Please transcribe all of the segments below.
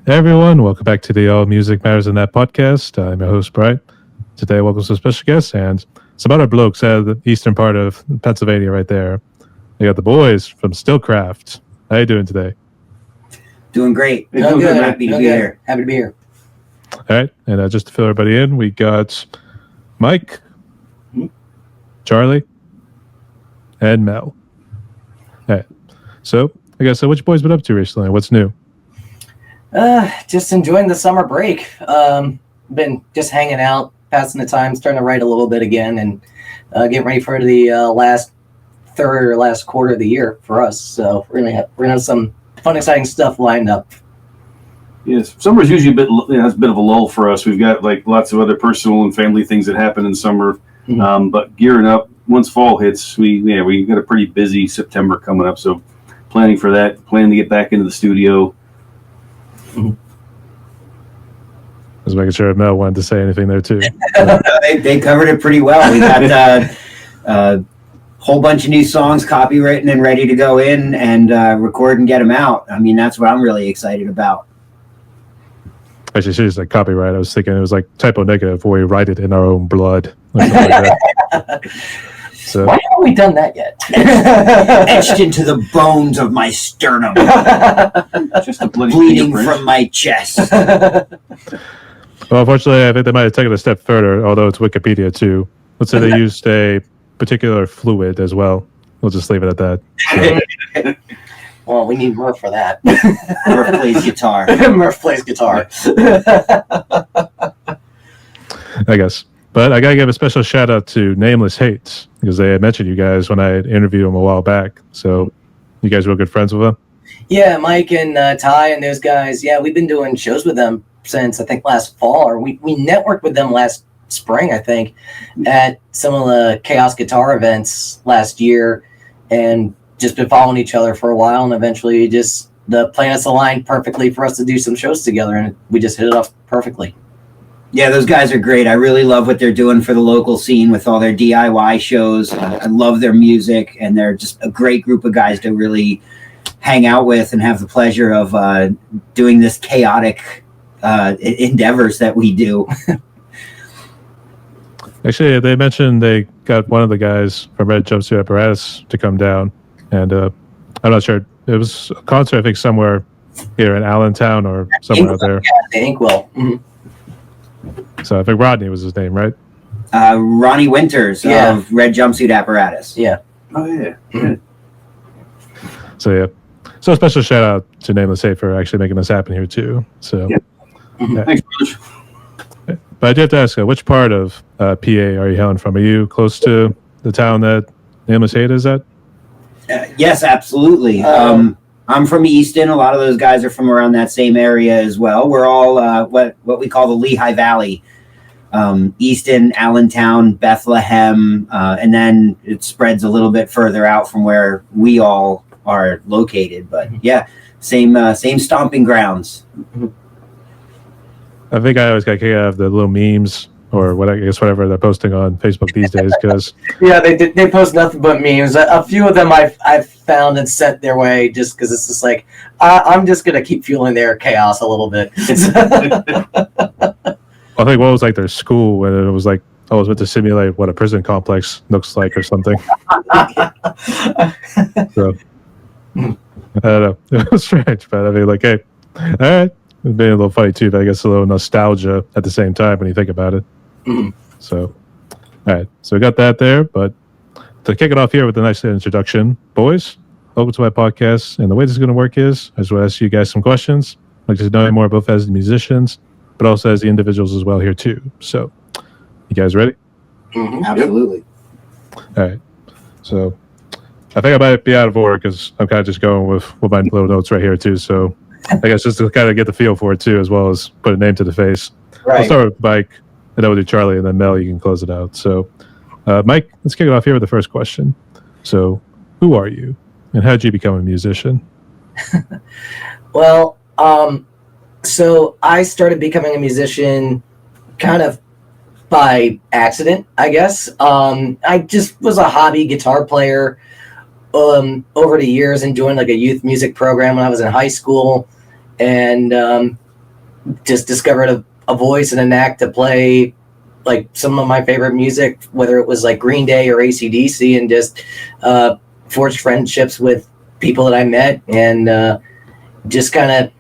Hey everyone, welcome back to the All Music Matters in That podcast. I'm your host, Brian. Today, welcome to a special guest and some other blokes out of the eastern part of Pennsylvania right there. We got the boys from Stillcraft. How you doing today? Doing great. Doing good. Happy to be here. Happy to be here. All right, and just to fill everybody in, we got Mike, Charlie, and Mel. All right, so I guess what you boys been up to recently? What's new? Just enjoying the summer break. Been just hanging out, passing the time, starting to write a little bit again, and getting ready for the last quarter of the year for us. So we're gonna have some fun, exciting stuff lined up. Yes, summer's usually has a bit of a lull for us. We've got like lots of other personal and family things that happen in summer, but gearing up once fall hits, we got a pretty busy September coming up. So planning for that, planning to get back into the studio. I was making sure Mel wanted to say anything there too. They covered it pretty well. We got a whole bunch of new songs copywritten and ready to go in and record and get them out. I mean, that's what I'm really excited about. Actually, she's like copyright. I was thinking it was like typo negative where we write it in our own blood. Or something like that. So, why haven't we done that yet? Etched into the bones of my sternum. Just a bloody Bleeding fingerprint. from my chest. well, unfortunately, I think they might have taken it a step further, although it's Wikipedia too. Let's say they used a particular fluid as well. We'll just leave it at that. So, Well, we need Murph for that. Murph plays guitar. Murph plays guitar. I guess. But I got to give a special shout out to Nameless Hates because they had mentioned you guys when I had interviewed them a while back. So you guys were good friends with them? Yeah, Mike and Ty and those guys. Yeah, we've been doing shows with them since I think last fall, or we networked with them last spring, I think, at some of the Chaos Guitar events last year, and just been following each other for a while, and eventually just the planets aligned perfectly for us to do some shows together, and we just hit it off perfectly. Yeah, those guys are great. I really love what they're doing for the local scene with all their DIY shows. I love their music, and they're just a great group of guys to really hang out with and have the pleasure of doing this chaotic endeavors that we do. Actually, they mentioned they got one of the guys from Red Jumpsuit Apparatus to come down. And I'm not sure. It was a concert, I think, somewhere here in Allentown or somewhere out there. Yeah, Inkwell. Mm-hmm. So I think Rodney was his name, right? Ronnie Winters of Red Jumpsuit Apparatus. Yeah. Oh yeah. Mm-hmm. So yeah. So a special shout out to Nameless Hate for actually making this happen here too. So Yeah. Thanks, brothers. But I do have to ask, which part of PA are you hailing from? Are you close to the town that Nameless Hate is at? Yes, absolutely. I'm from Easton. A lot of those guys are from around that same area as well. We're all what we call the Lehigh Valley. Easton, Allentown, Bethlehem, and then it spreads a little bit further out from where we all are located. But yeah, same stomping grounds. I think I always got a kick out of the little memes or whatever they're posting on Facebook these days because Yeah, they post nothing but memes. A few of them I've found and sent their way just because it's just like I'm just gonna keep fueling their chaos a little bit. I think what was like their school when it was like I was meant to simulate what a prison complex looks like or something. So I don't know. It was strange, but I mean, like, hey, all right, it's being a little funny too. But I guess a little nostalgia at the same time when you think about it. So, all right, so we got that there. But to kick it off here with a nice introduction, boys, welcome to my podcast. And the way this is going to work is I just want to ask you guys some questions. I'd like to know more both as the musicians, but also as the individuals as well here too. So, you guys ready? Absolutely. All right. So, I think I might be out of order because I'm kind of just going with my little notes right here too. So, I guess just to kind of get the feel for it too, as well as put a name to the face. Right. I'll start with Mike, and then we'll do Charlie, and then Mel, you can close it out. So, Mike, let's kick it off here with the first question. So, who are you, and how did you become a musician? Well, so I started becoming a musician kind of by accident, I guess. I just was a hobby guitar player over the years and joined like a youth music program when I was in high school. And just discovered a voice and a knack to play like some of my favorite music, whether it was like Green Day or AC/DC, and just forged friendships with people that I met, and just kind of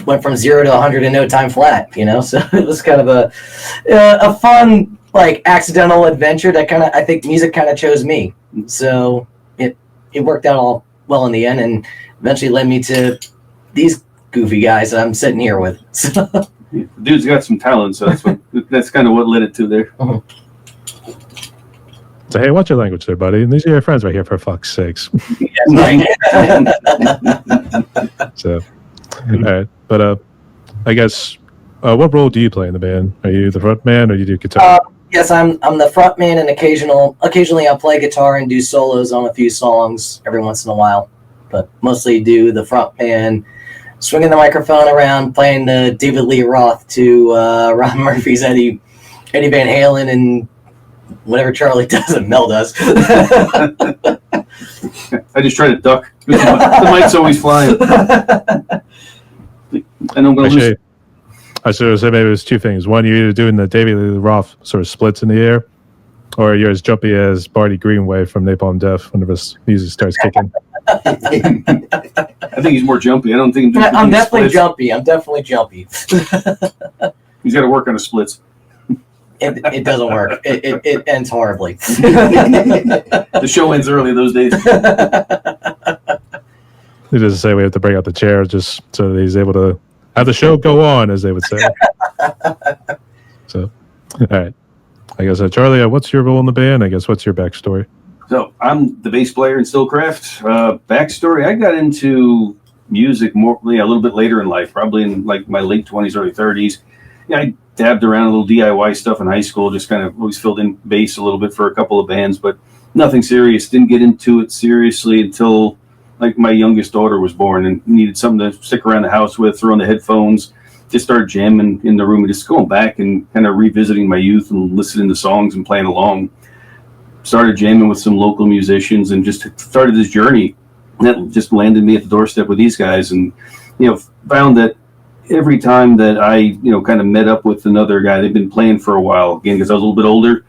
went from 0 to 100 in no time flat, you know. So it was kind of a fun, like, accidental adventure that kind of, I think music kind of chose me. So it worked out all well in the end, and eventually led me to these goofy guys that I'm sitting here with. So. Yeah, the dude's got some talent, so that's kind of what led it to there. So hey, watch your language there, buddy. And these are your friends right here, for fuck's sakes. So, all right, but I guess what role do you play in the band? Are you the front man, or you do guitar? Yes, I'm the front man, and occasionally I'll play guitar and do solos on a few songs every once in a while, but mostly do the front man, swinging the microphone around, playing the David Lee Roth to Ron Murphy's Eddie Van Halen, and whatever Charlie does and Mel does. I just try to duck. The mic's always flying. I know I'm going to lose. I should say maybe it was two things. One, you're either doing the David Lee Roth sort of splits in the air, or you're as jumpy as Barty Greenway from Napalm Death whenever his music starts kicking. I think he's more jumpy. I don't think I'm definitely jumpy. I'm definitely jumpy. He's got to work on his splits. It doesn't work. It ends horribly. The show ends early those days. He doesn't say we have to bring out the chair just so that he's able to have the show go on, as they would say. So, all right. I guess, Charlie, what's your role in the band? I guess, what's your backstory? So I'm the bass player in Stillcraft. Backstory, I got into music more, a little bit later in life, probably in like my late 20s, early 30s. Yeah, I dabbed around a little DIY stuff in high school, just kind of always filled in bass a little bit for a couple of bands, but nothing serious. Didn't get into it seriously until like my youngest daughter was born and needed something to stick around the house with, throw on the headphones, just started jamming in the room and just going back and kind of revisiting my youth and listening to songs and playing along. Started jamming with some local musicians and just started this journey that just landed me at the doorstep with these guys, and found that every time that I kind of met up with another guy, they've been playing for a while, again because I was a little bit older.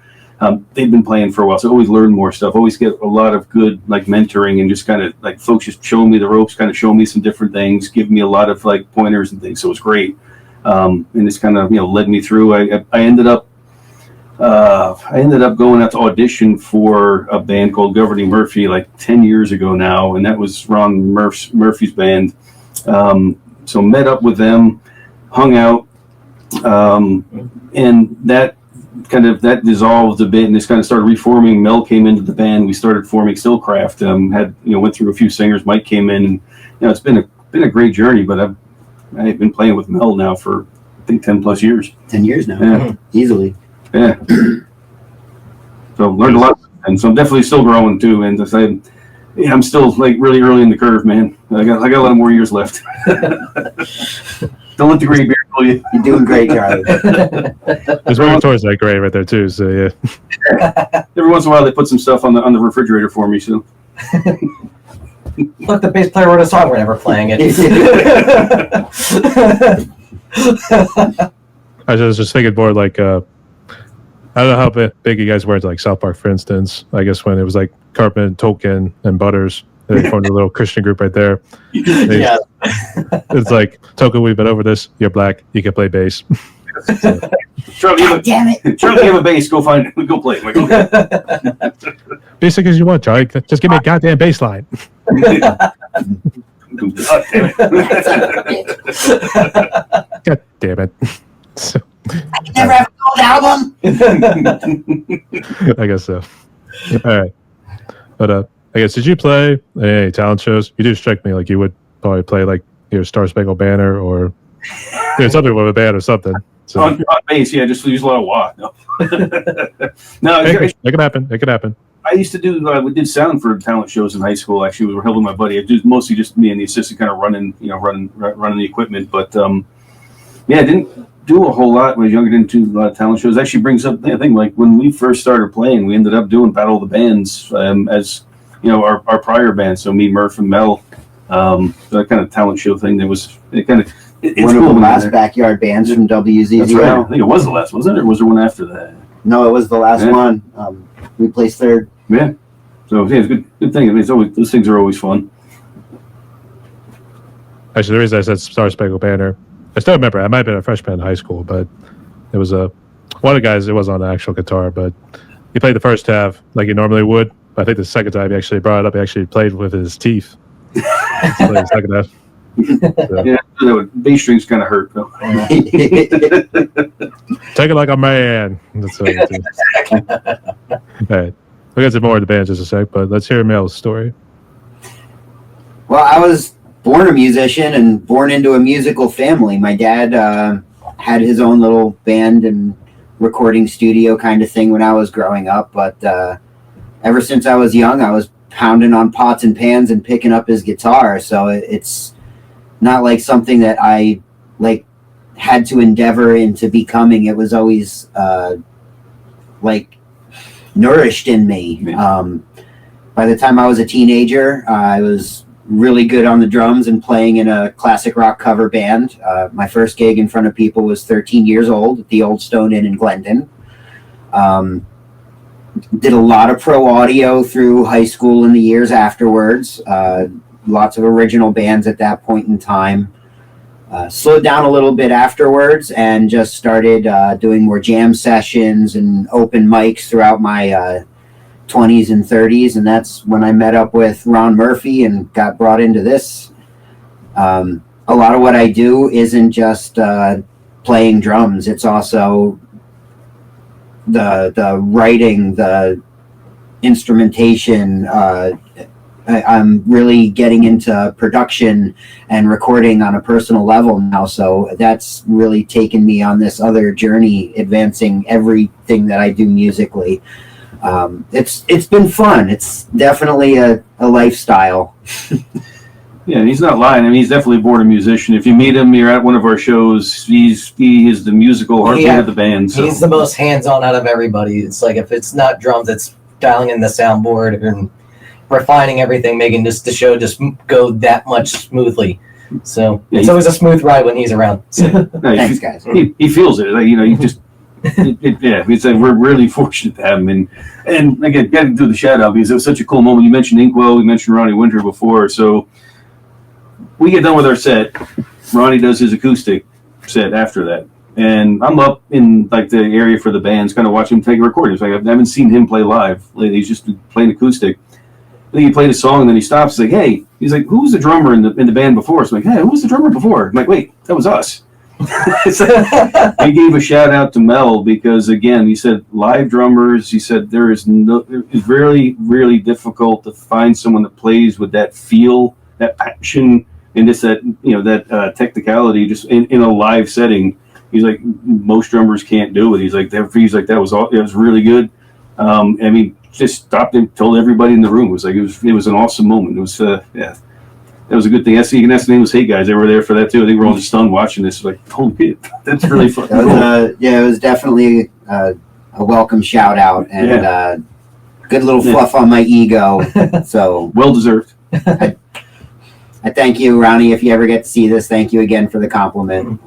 They've been playing for a while, so I always learn more stuff. Always get a lot of good like mentoring and just kind of like folks just showing me the ropes, kind of showing me some different things, giving me a lot of like pointers and things. So it was great, and it's kind of led me through. I ended up going out to audition for a band called Governing Murphy like 10 years ago now, and that was Ron Murphy's band. So met up with them, hung out, and that dissolved a bit, and just kind of started reforming. Mel came into the band. We started forming Stillcraft. Went through a few singers. Mike came in, and it's been a great journey. But I've been playing with Mel now for I think 10 plus years. 10 years now, yeah. Easily. Yeah. So learned a lot, and so I'm definitely still growing too. And I'm still like really early in the curve, man. I got a lot more years left. Don't let the gray beard fool you. You're doing great, Charlie. There's one towards that gray right there too. So yeah. Every once in a while, they put some stuff on the refrigerator for me. So. Look, the bass player wrote a song. We're never playing it. I was just thinking more like I don't know how big you guys were into like South Park, for instance. I guess when it was like Cartman, Tolkien, and Butters, they formed a little Christian group right there. Yeah. It's like, Tolkien, we've been over this. You're black. You can play bass. So. Charlie, damn it! Charlie, you have a bass. Go find it. Go play it. Like, okay. Basic as you want, Charlie. Just give me a goddamn bass line. God damn it. God damn it. So, I can never have a gold album. I guess so. All right. But I guess, did you play any talent shows? You do strike me like you would probably play like your Star Spangled Banner or something with a band or something. So. On bass, yeah, just use a lot of wah. No, It could happen. It could happen. I used to do. We did sound for talent shows in high school. Actually, we were helping my buddy. It was mostly just me and the assistant, kind of running the equipment. But yeah, I didn't do a whole lot when I was younger. Didn't do a lot of talent shows. Actually, brings up the thing like when we first started playing, we ended up doing Battle of the Bands as our prior band. So me, Murph, and Mel. That kind of talent show thing. It kind of It's one of cool the when last they're- backyard bands from WZZO. That's right. I think it was the last, wasn't it? Or was there one after that? No, it was the last Yeah. one. We placed third. Yeah. So yeah, it's a good thing. I mean, it's always, those things are always fun. Actually, the reason I said Star Spangled Banner, I still remember. I might have been a freshman in high school, but it was one of the guys. It wasn't on the actual guitar, but he played the first half like he normally would. But I think the second time he actually brought it up, he actually played with his teeth. He played the second half. So, Yeah, the bass strings kind of hurt though. take it like a man. That's what I do. All right. We'll get to more of the band in just a sec, but let's hear Mel's story. Well, I was born a musician and born into a musical family. My dad had his own little band and recording studio kind of thing when I was growing up, but ever since I was young, I was pounding on pots and pans and picking up his guitar. So it's not like something that I like had to endeavor into becoming. It was always like nourished in me. By the time I was a teenager, I was really good on the drums and playing in a classic rock cover band. My first gig in front of people was 13 years old at the Old Stone Inn in Glendon. Did a lot of pro audio through high school and the years afterwards. Lots of original bands at that point in time. Slowed down a little bit afterwards and just started doing more jam sessions and open mics throughout my 20s and 30s, and that's when I met up with Ron Murphy and got brought into this. A lot of what I do isn't just playing drums. It's also the writing, the instrumentation. I'm really getting into production and recording on a personal level now, so that's really taken me on this other journey, advancing everything that I do musically. It's been fun. It's definitely a lifestyle. Yeah, he's not lying. I mean, he's definitely born a musician. If you meet him, you're at one of our shows. He is the musical heartbeat of the band. So. He's the most hands-on out of everybody. It's like if it's not drums, it's dialing in the soundboard and refining everything, making the show just go that much smoothly. So Yeah, it's always a smooth ride when he's around. So. No, Thanks, guys. He feels it. Like, you just. It's like we're really fortunate to have him, and again, got to do the shout out because it was such a cool moment. You mentioned Inkwell, we mentioned Ronnie Winter before, so we get done with our set. Ronnie does his acoustic set after that, and I'm up in like the area for the bands, kind of watching him take recordings. Like I haven't seen him play live lately. He's just playing acoustic. I think he played a song, and then he stops. He's like, "Hey," he's like, "Who was the drummer in the band before?" So I'm like, "Hey, who was the drummer before?" I'm like, "Wait, that was us." He gave a shout out to Mel because again, he said live drummers. He said it's really difficult to find someone that plays with that feel, that passion, and just that technicality, just in a live setting. He's like most drummers can't do it. He's like that was all. It was really good. I mean, just stopped and told everybody in the room. It was an awesome moment. It was That was a good thing. You can ask the nameless hate guys. They were there for that too. I think we're all just stunned watching this. Like, holy shit, that's really fun. It was definitely a welcome shout out and good little fluff on my ego. So well deserved. I thank you, Ronnie. If you ever get to see this, thank you again for the compliment.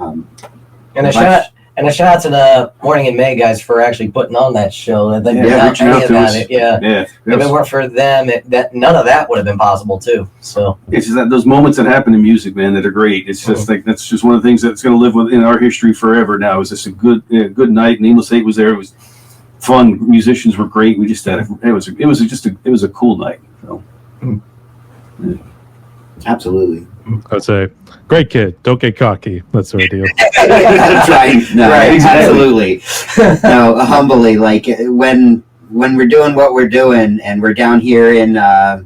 And a shout out to the Morning in May guys for actually putting on that show. They reaching out to us. Yeah. If it weren't for them, none of that would have been possible too. So it's just that those moments that happen in music, man, that are great. It's just like that's just one of the things that's going to live in our history forever. Now, it was just a good night. Nameless Hate was there. It was fun. Musicians were great. We just had it was a cool night. So. Absolutely. I'd say, great kid. Don't get cocky. That's the deal. That's right. No, Right, absolutely. No, humbly, like when we're doing what we're doing and we're down here in I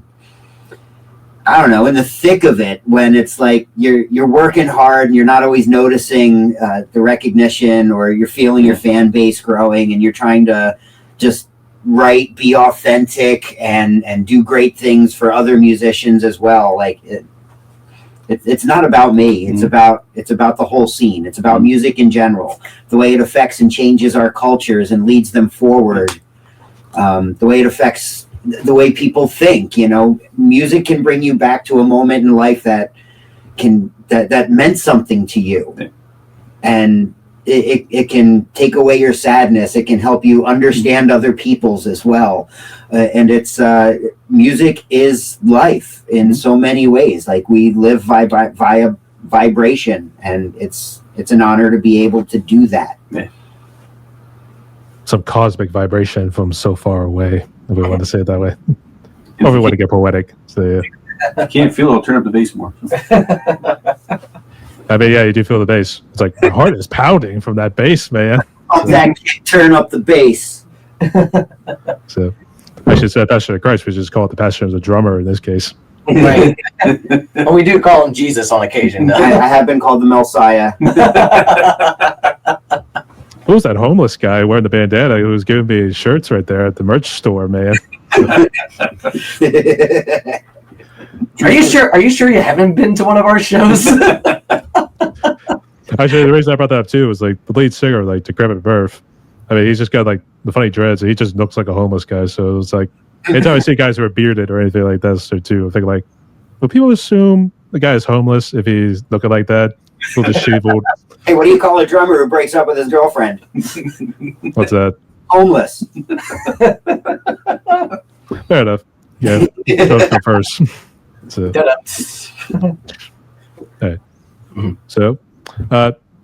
don't know, in the thick of it, when it's like you're working hard and you're not always noticing the recognition, or you're feeling your fan base growing, and you're trying to just write, be authentic, and do great things for other musicians as well. Like it's not about me. It's about the whole scene. It's about music in general, the way it affects and changes our cultures and leads them forward. The way it affects the way people think. You know, music can bring you back to a moment in life that that meant something to you, Yeah. and it can take away your sadness. It can help you understand other people's as well, and it's music is life in so many ways. Like, we live via vibration, and it's an honor to be able to do that. Yeah. Some cosmic vibration from so far away, if we want to say it that way. Or if we want to get poetic. So, yeah. I can't feel it. I'll turn up the bass more. I mean, yeah, you do feel the bass. It's like my heart is pounding from that bass, man. Turn up the bass. So, I should say Passion of Christ. We just call it the Passion of the drummer in this case. Right. Well, we do call him Jesus on occasion, though. I have been called the Messiah. Who was that homeless guy wearing the bandana who was giving me shirts right there at the merch store, man? Are you sure you haven't been to one of our shows? Actually, the reason I brought that up too was like the lead singer, like Decrepit Murph. I mean, he's just got like the funny dreads, and he just looks like a homeless guy. So it's like, anytime I see guys who are bearded or anything like that, so too, I think like, will people assume the guy is homeless if he's looking like that, a little disheveled? Hey, what do you call a drummer who breaks up with his girlfriend? What's that? Homeless. Fair enough. Yeah, both come first. So, right. So,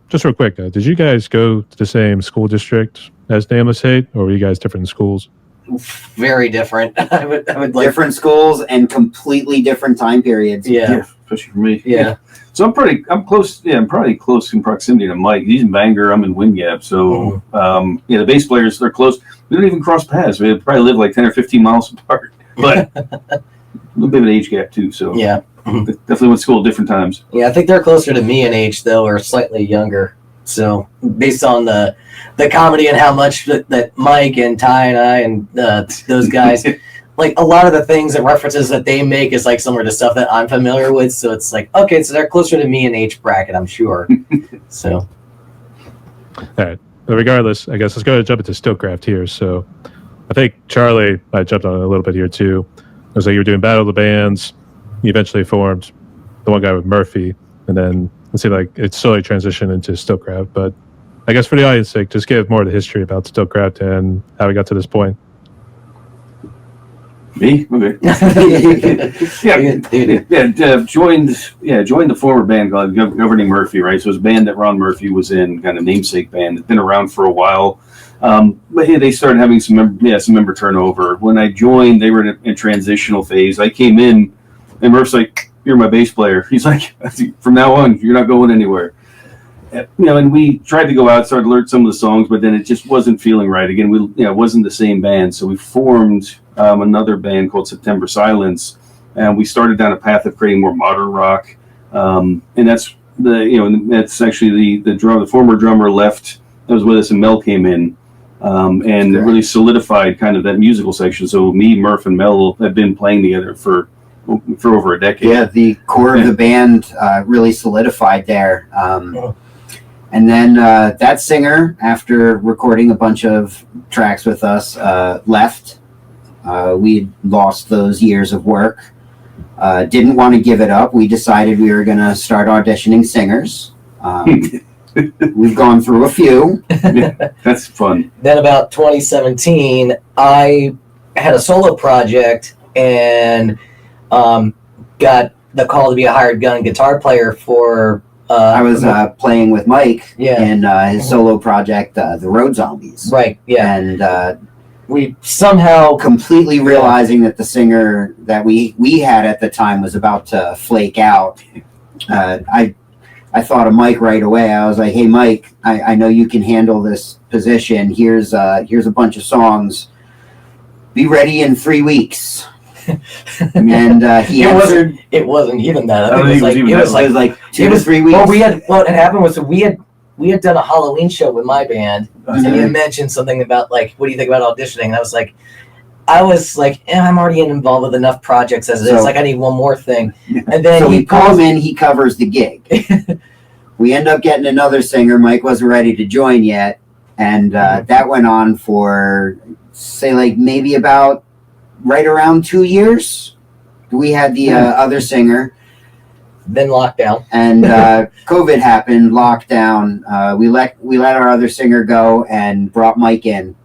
just real quick, did you guys go to the same school district as Nameless Hate, or were you guys different schools? Very different. I would like Different schools and completely different time periods. Yeah. Especially for me. Yeah. So I'm close. Yeah, I'm probably close in proximity to Mike. He's in Bangor. I'm in Wind Gap. So, the bass players, they're close. We don't even cross paths. We probably live like 10 or 15 miles apart. But a little bit of an age gap too. So Yeah. definitely went to school at different times. Yeah, I think they're closer to me in age, though, or slightly younger. So, based on the comedy and how much that Mike and Ty and I and those guys, like a lot of the things and references that they make is like similar to stuff that I'm familiar with. So it's like, okay, so they're closer to me in age bracket, I'm sure. So, All right. But regardless, I guess let's go ahead and jump into Stillcraft here. So, I think Charlie, I jumped on it a little bit here too. It was like you were doing Battle of the Bands. You eventually formed the one guy with Murphy, and then let's see, like it slowly transitioned into Stillcraft. But I guess for the audience sake, just give more of the history about Stillcraft and how we got to this point. Me? Okay. Joined the former band called Governing Murphy, right? So it was a band that Ron Murphy was in, kind of namesake band. It's been around for a while. But yeah, they started having some member turnover. When I joined, they were in a transitional phase. I came in, and Murph's like, "You're my bass player." He's like, "From now on, you're not going anywhere." And we tried to go out, started to learn some of the songs, but then it just wasn't feeling right. Again, it wasn't the same band, so we formed another band called September Silence, and we started down a path of creating more modern rock. And that's that's actually the former drummer left. That was with us, and Mel came in. And it really solidified kind of that musical section. So me, Murph, and Mel have been playing together for over a decade. Yeah, the core of the band really solidified there. And then that singer, after recording a bunch of tracks with us, left. We lost those years of work. Didn't want to give it up. We decided we were going to start auditioning singers. We've gone through a few. Yeah, that's fun. Then about 2017, I had a solo project and got the call to be a hired gun guitar player for. I was playing with Mike Yeah. in his solo project, The Road Zombies. Right. Yeah. And We somehow completely realizing that the singer that we had at the time was about to flake out. I thought of Mike right away. I was like, "Hey, Mike, I know you can handle this position. Here's a bunch of songs. Be ready in 3 weeks." And he answered. It wasn't even that. I don't think It was like 2 to 3 weeks. Well, what had happened was we had done a Halloween show with my band, and you mentioned something about like, what do you think about auditioning? And I was like, I'm already involved with enough projects as it is. Like, I need one more thing. And then So we call him in. He covers the gig. We end up getting another singer. Mike wasn't ready to join yet, and that went on for say like maybe about right around 2 years. We had the other singer. Then lockdown. And COVID happened, lockdown. We let our other singer go and brought Mike in.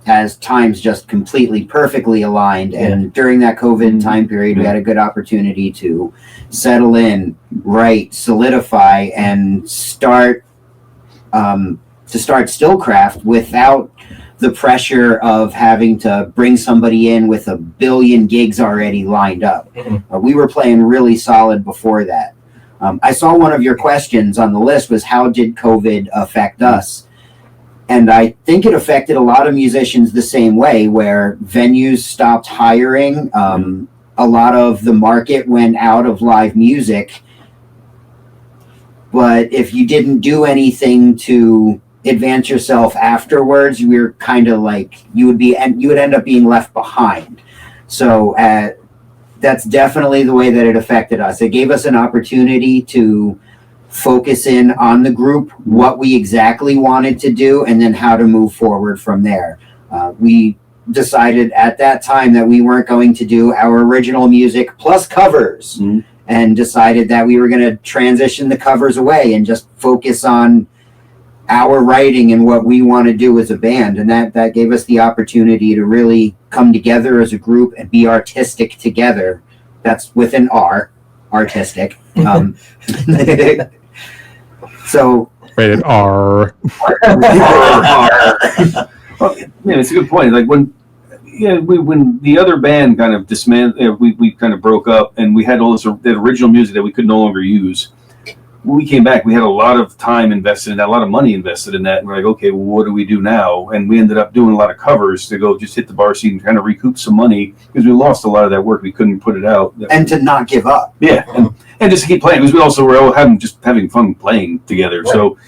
As times just completely perfectly aligned, and during that COVID time period, we had a good opportunity to settle in, write, solidify, and start Stillcraft without the pressure of having to bring somebody in with a billion gigs already lined up. We were playing really solid before that. I saw one of your questions on the list was, how did COVID affect us? And I think it affected a lot of musicians the same way, where venues stopped hiring. A lot of the market went out of live music. But if you didn't do anything to advance yourself afterwards, you were kind of like, you would end up being left behind. So that's definitely the way that it affected us. It gave us an opportunity to focus in on the group, what we exactly wanted to do, and then how to move forward from there. We decided at that time that we weren't going to do our original music plus covers, and decided that we were going to transition the covers away and just focus on our writing and what we want to do as a band. And that gave us the opportunity to really come together as a group and be artistic together. That's with an R, artistic. So rated R. Well, yeah, it's a good point. Like when the other band kind of dismantled, we kind of broke up, and we had all that original music that we could no longer use. When we came back, we had a lot of time invested in that, a lot of money invested in that. And we're like, okay, well, what do we do now? And we ended up doing a lot of covers to go just hit the bar scene and kind of recoup some money, because we lost a lot of that work. We couldn't put it out. And to not give up. Yeah. And just to keep playing, because we also were all having fun playing together. Right. So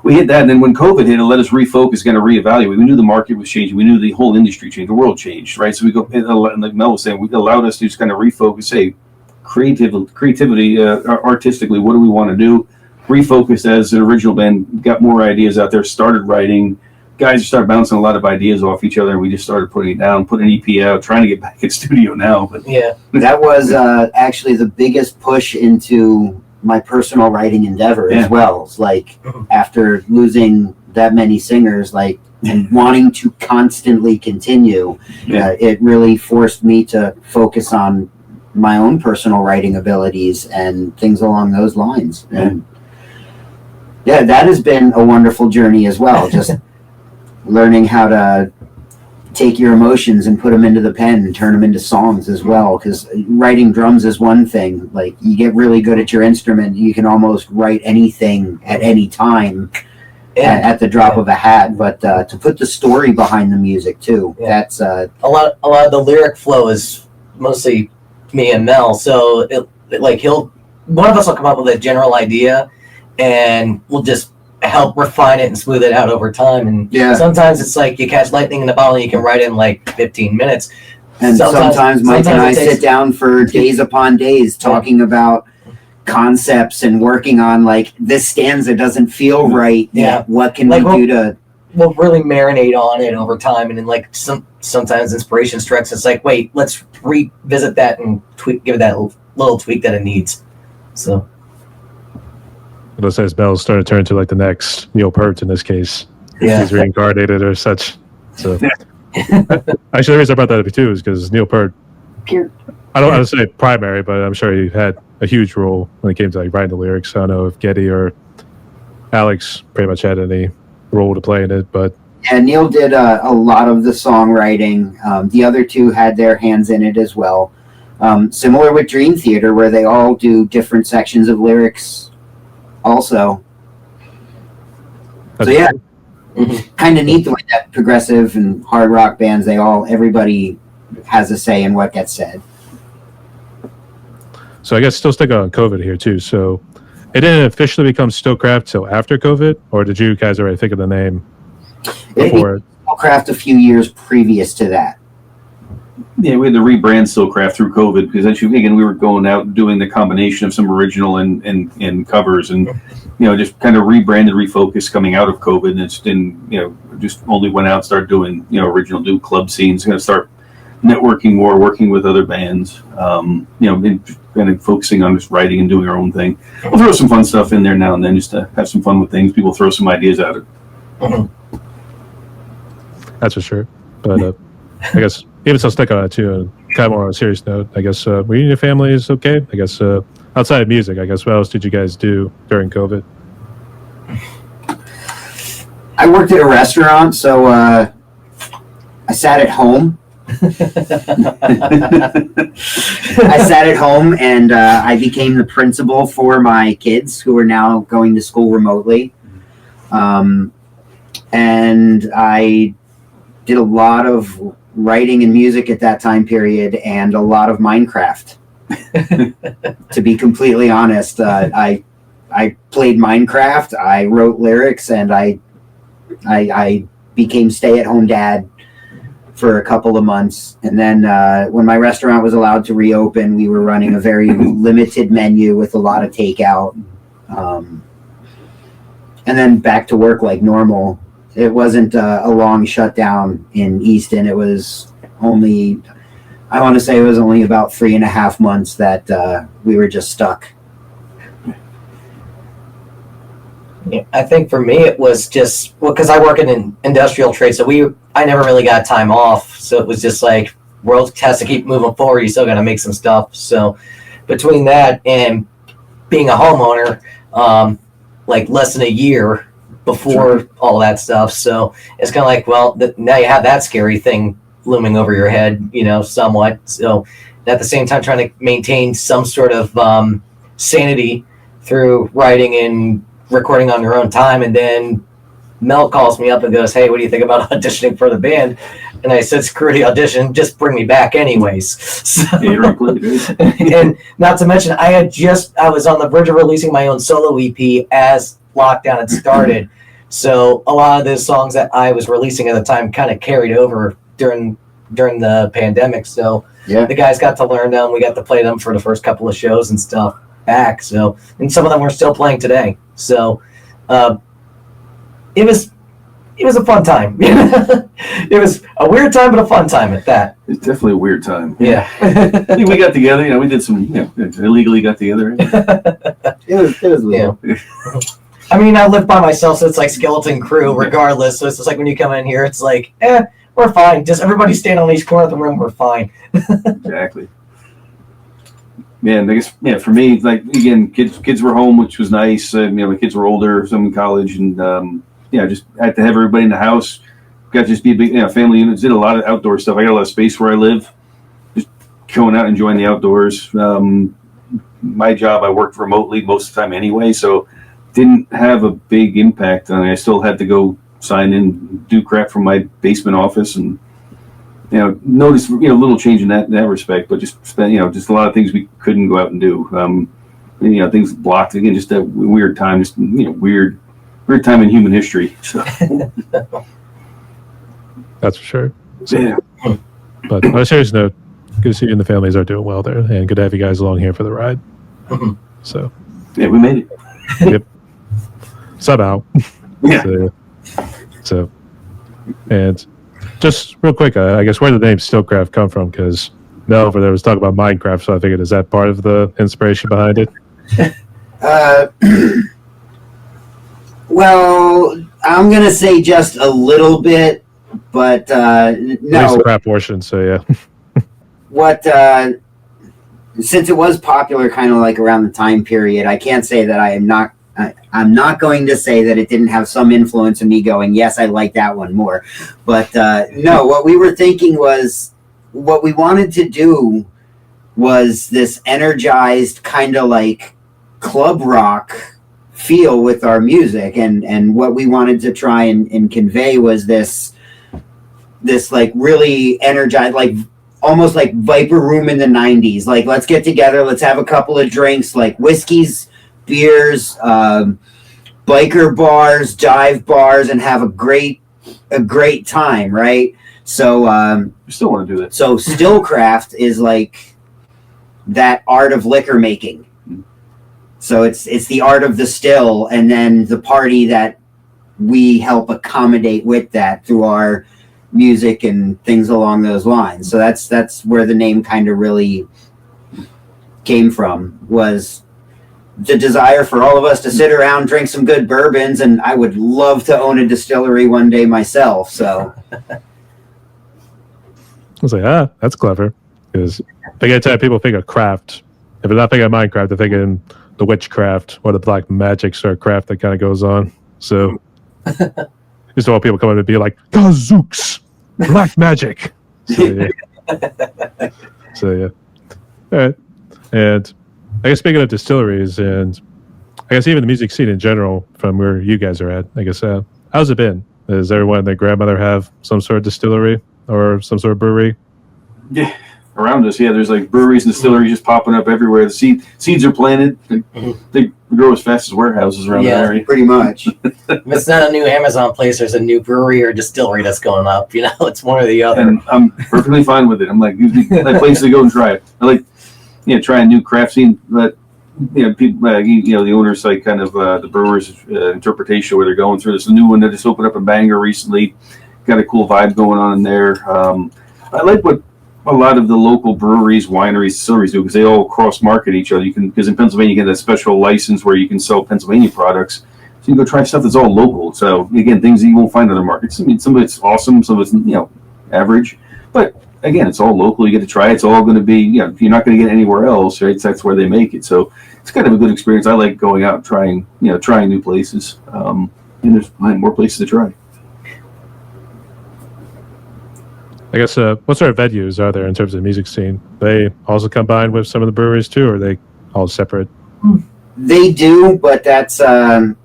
we hit that. And then when COVID hit, it let us refocus, kind of reevaluate. We knew the market was changing. We knew the whole industry changed. The world changed, right? So we go, and like Mel was saying, it allowed us to just kind of refocus, hey, creativity, artistically, what do we want to do? Refocused as an original band, got more ideas out there, started writing. Guys started bouncing a lot of ideas off each other, and we just started putting it down, put an EP out, trying to get back in studio now. But yeah, that was actually the biggest push into my personal writing endeavor as well. It's like after losing that many singers, like, and wanting to constantly continue, it really forced me to focus on my own personal writing abilities and things along those lines. And yeah, that has been a wonderful journey as well. Just learning how to take your emotions and put them into the pen and turn them into songs as well. Because writing drums is one thing. Like, you get really good at your instrument, you can almost write anything at any time at the drop of a hat. But to put the story behind the music too, that's a lot of the lyric flow is mostly me and Mel. So one of us will come up with a general idea, and we'll just help refine it and smooth it out over time. And sometimes it's like you catch lightning in a bottle and you can write it in like 15 minutes. And sometimes Mike and I sit down for days upon days talking about concepts and working on, like, this stanza doesn't feel right. Yeah. What can we do to... We'll really marinate on it over time. And then, like, sometimes inspiration strikes. It's like, wait, let's revisit that and give it that little tweak that it needs. So... Those says Bell started to turn to like the next Neil Peart in this case. He's reincarnated or such. So actually, the reason I brought that up too is because Neil Peart, I don't want to say primary, but I'm sure he had a huge role when it came to like writing the lyrics. I don't know if Getty or Alex pretty much had any role to play in it, but Neil did a lot of the songwriting. The other two had their hands in it as well. Similar with Dream Theater, where they all do different sections of lyrics. Also, so kind of neat the way that progressive and hard rock bands, everybody has a say in what gets said. So I guess still sticking on COVID here too. So it didn't officially become Stillcraft till after COVID, or did you guys already think of the name before? It became Stillcraft a few years previous to that. Yeah, we had to rebrand Stillcraft through COVID, because again, we were going out and doing the combination of some original and covers, and just kind of rebranded, refocused coming out of COVID, and it's been just only went out and started doing original, do club scenes, going to start networking more, working with other bands, kind of focusing on just writing and doing our own thing. We'll throw some fun stuff in there now and then just to have some fun with things. People throw some ideas at it. That's for sure. But I guess even so, stick on it too. And kind of more on a serious note, I guess were you and your family is okay? I guess outside of music, I guess what else did you guys do during COVID? I worked at a restaurant, so I sat at home. I sat at home and I became the principal for my kids who are now going to school remotely. And I did a lot of writing and music at that time period and a lot of Minecraft. To be completely honest, I played Minecraft, I wrote lyrics, and I became stay-at-home dad for a couple of months. And then when my restaurant was allowed to reopen, we were running a very limited menu with a lot of takeout. And then back to work like normal. It wasn't a long shutdown in Easton. It was only, I want to say it was only about 3.5 months that we were just stuck. Yeah, I think for me it was just because I work in an industrial trade, so I never really got time off. So it was just like world has to keep moving forward. You still got to make some stuff. So between that and being a homeowner, like less than a year before all that stuff, so it's kind of like, well, now you have that scary thing looming over your head, somewhat. So at the same time, trying to maintain some sort of sanity through writing and recording on your own time. And then Mel calls me up and goes, "Hey, what do you think about auditioning for the band?" And I said, "Screw the audition, just bring me back anyways." So, and not to mention, I was on the verge of releasing my own solo EP as lockdown had started. So a lot of those songs that I was releasing at the time kind of carried over during the pandemic. So yeah, the guys got to learn them. We got to play them for the first couple of shows and stuff back. So, and some of them we're still playing today. So it was a fun time. It was a weird time, but a fun time at that. It's definitely a weird time. Yeah. We got together, we did some, illegally got together. It was little. Yeah. I mean, I live by myself, so it's like skeleton crew regardless. So it's just like when you come in here, it's like, we're fine. Just everybody stand on each corner of the room, we're fine. Exactly. Man, I guess, for me, like, again, kids were home, which was nice. My kids were older, some in college, and just had to have everybody in the house. Got to just be a big, family units. Did a lot of outdoor stuff. I got a lot of space where I live. Just going out, enjoying the outdoors. My job, I worked remotely most of the time anyway, so didn't have a big impact on it. I still had to go sign in, do crap from my basement office, and notice little change in that respect. But just just a lot of things we couldn't go out and do. Things blocked again. Just a weird time. Just weird time in human history. So. That's for sure. So, Yeah. But on a serious note, good to see you and the families are doing well there, and good to have you guys along here for the ride. So. Yeah, we made it. Yep. Somehow. Yeah. So, and just real quick, I guess where did the name Stillcraft come from? Because Mel over there was talking about Minecraft, so I figured, is that part of the inspiration behind it? Well, I'm going to say just a little bit, but At least no. the crap portion, so yeah. What, since it was popular kind of like around the time period, I can't say that I'm not going to say that it didn't have some influence in me going, yes, I like that one more. But no, what we were thinking was, what we wanted to do was this energized kind of like club rock feel with our music. And what we wanted to try and convey was this like really energized, like almost like Viper Room in the 90s. Like, let's get together, let's have a couple of drinks, like whiskeys, beers, biker bars, dive bars, and have a great time, right? So We still want to do that. so Stillcraft is like that art of liquor making. So it's the art of the still, and then the party that we help accommodate with that through our music and things along those lines. So that's where the name kind of really came from, was the desire for all of us to sit around, drink some good bourbons, and I would love to own a distillery one day myself. So I was like, that's clever. Because I get tired, people think of craft. If they're not thinking of Minecraft, they're thinking the witchcraft or the black magic sort of craft that kind of goes on. So just all people coming to be like, Gazooks, black magic. So yeah. All right. And I guess speaking of distilleries, and I guess even the music scene in general, from where you guys are at, I guess, how's it been? Does everyone and their grandmother have some sort of distillery or some sort of brewery? Yeah, around us, there's like breweries and distilleries just popping up everywhere. The seeds are planted. They grow as fast as warehouses around the area. Pretty much. If it's not a new Amazon place, there's a new brewery or distillery that's going up. It's one or the other. And I'm perfectly fine with it. I'm like, like places to go and try it. I like, trying new craft scene, but people, the owners like kind of the brewers' interpretation of where they're going through. There's a new one that just opened up in Bangor recently. Got a cool vibe going on in there. I like what a lot of the local breweries, wineries, distilleries do because they all cross market each other. Because in Pennsylvania you get that special license where you can sell Pennsylvania products. So you can go try stuff that's all local. So again, things that you won't find in other markets. I mean, some of it's awesome, some of it's average, but again, it's all local. You get to try it. It's all going to be, you're not going to get it anywhere else, right? That's where they make it. So it's kind of a good experience. I like going out and trying new places. And there's more places to try. I guess, what sort of venues are there in terms of the music scene? They also combine with some of the breweries too, or are they all separate? They do, but that's a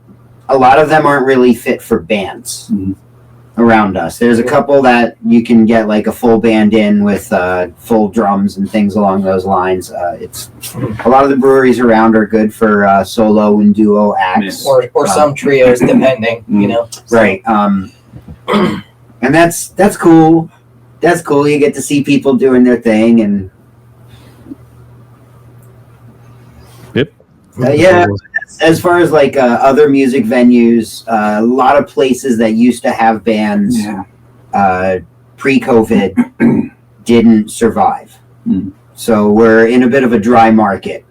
lot of them aren't really fit for bands. Mm-hmm. Around us, there's a couple that you can get like a full band in with full drums and things along those lines. It's a lot of the breweries around are good for solo and duo acts, or some trios, depending. Right. And that's cool. That's cool. You get to see people doing their thing, and yeah. As far as like other music venues, a lot of places that used to have bands pre-COVID didn't survive. So we're in a bit of a dry market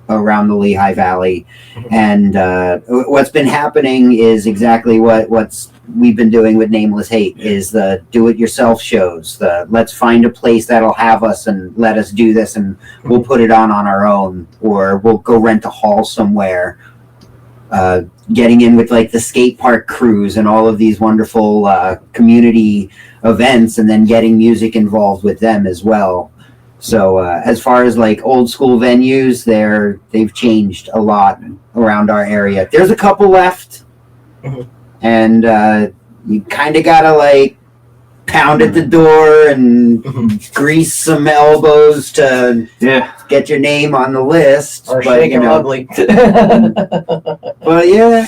around the Lehigh Valley, and what's been happening is exactly what we've been doing with Nameless Hate is the do-it-yourself shows. Let's find a place that'll have us and let us do this, and we'll put it on our own, or we'll go rent a hall somewhere. Getting in with like the skate park crews and all of these wonderful community events, and then getting music involved with them as well. So as far as like old school venues, they've changed a lot around our area. There's a couple left. And you kind of gotta like pound at the door and grease some elbows to get your name on the list, or shake them ugly. Well, yeah,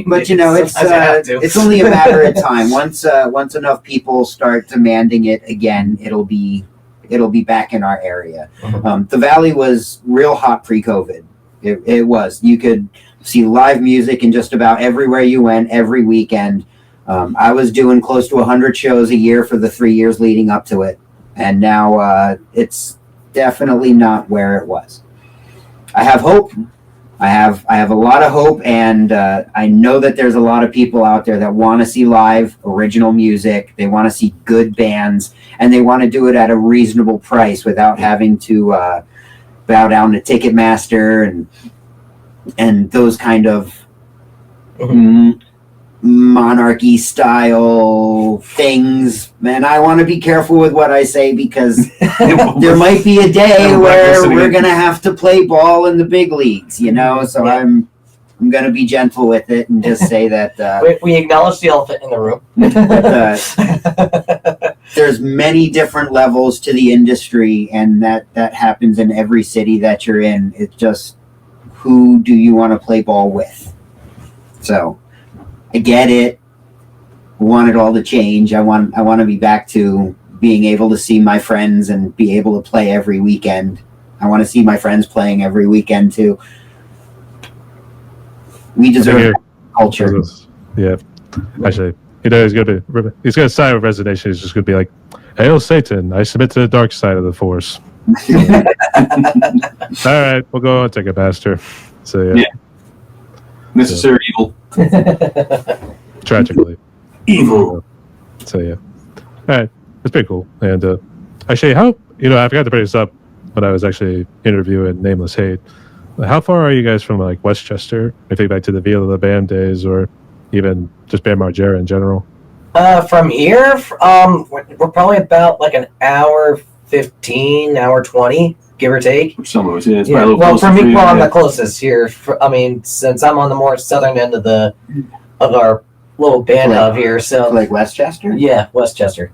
but it's only a matter of time. Once enough people start demanding it again, it'll be back in our area. The Valley was real hot pre-COVID. It was. You could see live music in just about everywhere you went, every weekend. I was doing close to 100 shows a year for the 3 years leading up to it, and now it's definitely not where it was. I have hope. I have a lot of hope, and I know that there's a lot of people out there that want to see live original music. They want to see good bands, and they want to do it at a reasonable price without having to bow down to Ticketmaster and those kind of monarchy style things. Man, I want to be careful with what I say because there might be a day where we're going to have to play ball in the big leagues, so I'm going to be gentle with it and just say that we acknowledge the elephant in the room. There's many different levels to the industry, and that happens in every city that you're in. It's just, who do you want to play ball with? So I get it. I want it all to change. I want to be back to being able to see my friends and be able to play every weekend. I want to see my friends playing every weekend too. We deserve culture. Yeah, actually, he's gonna sign with resignation. He's just gonna be like, "Hail Satan! I submit to the dark side of the Force." All right, we'll go on Ticketmaster. So yeah, Yeah. Necessary evil. tragically. Evil. So yeah, all right, it's pretty cool. And actually, how I forgot to bring this up when I was actually interviewing Nameless Hate. How far are you guys from like Westchester? If you think back to the Vila the Band days, or even just Bam Margera in general. From here, we're probably about like an hour 15, hour 20, give or take. Some of us, yeah. It's Yeah. probably a little Well, closer for me, you, well, I'm yeah. the closest here. Since I'm on the more southern end of our little band Like- hub here, so Like Westchester? yeah, Westchester.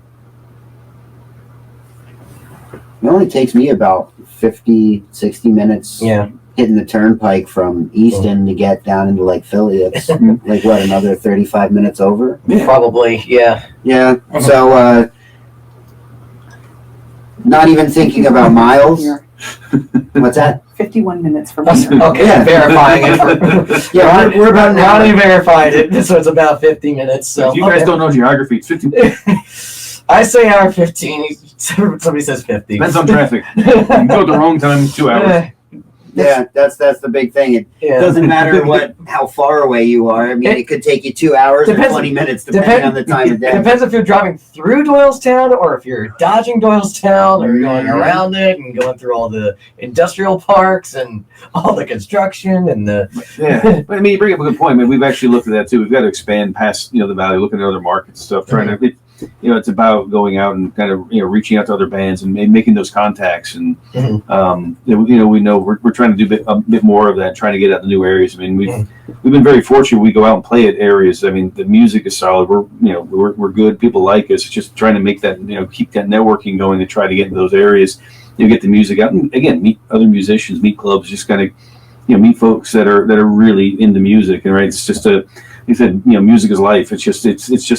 It only takes me about 50, 60 minutes Yeah. hitting the turnpike from Easton to get down into like Philly. It's like what, another 35 minutes over? Yeah. Probably, yeah. Yeah. So not even thinking about miles. What's that? 51 minutes from here. Okay, Yeah. verifying it. Yeah, we're about an hour. Ronnie verified it, so it's about 50 minutes. So If you guys don't know geography, it's 50. I say hour 15. Somebody says 50. Depends on traffic. You can go at the wrong time, 2 hours. Yeah, that's the big thing. It Yeah. doesn't matter how far away you are. I mean, it could take you 2 hours or Depends- 20 minutes depending on the time of It day. depends if you're driving through Doylestown or if you're dodging Doylestown or going around it and going through all the industrial parks and all the construction and the. Yeah, but I mean, you bring up a good point, man. We've actually looked at that too. We've got to expand past, the valley, looking at other markets and stuff. Trying to, it's about going out and kind of, reaching out to other bands and making those contacts. And we know we're trying to do a bit more of that, trying to get out the new areas. I mean, we've been very fortunate. We go out and play at areas. I mean, the music is solid. We're good. People like us. It's just trying to make that, keep that networking going and try to get in those areas. Get the music out and again meet other musicians, meet clubs, just kind of meet folks that are really into music. And right, it's just you said music is life. It's just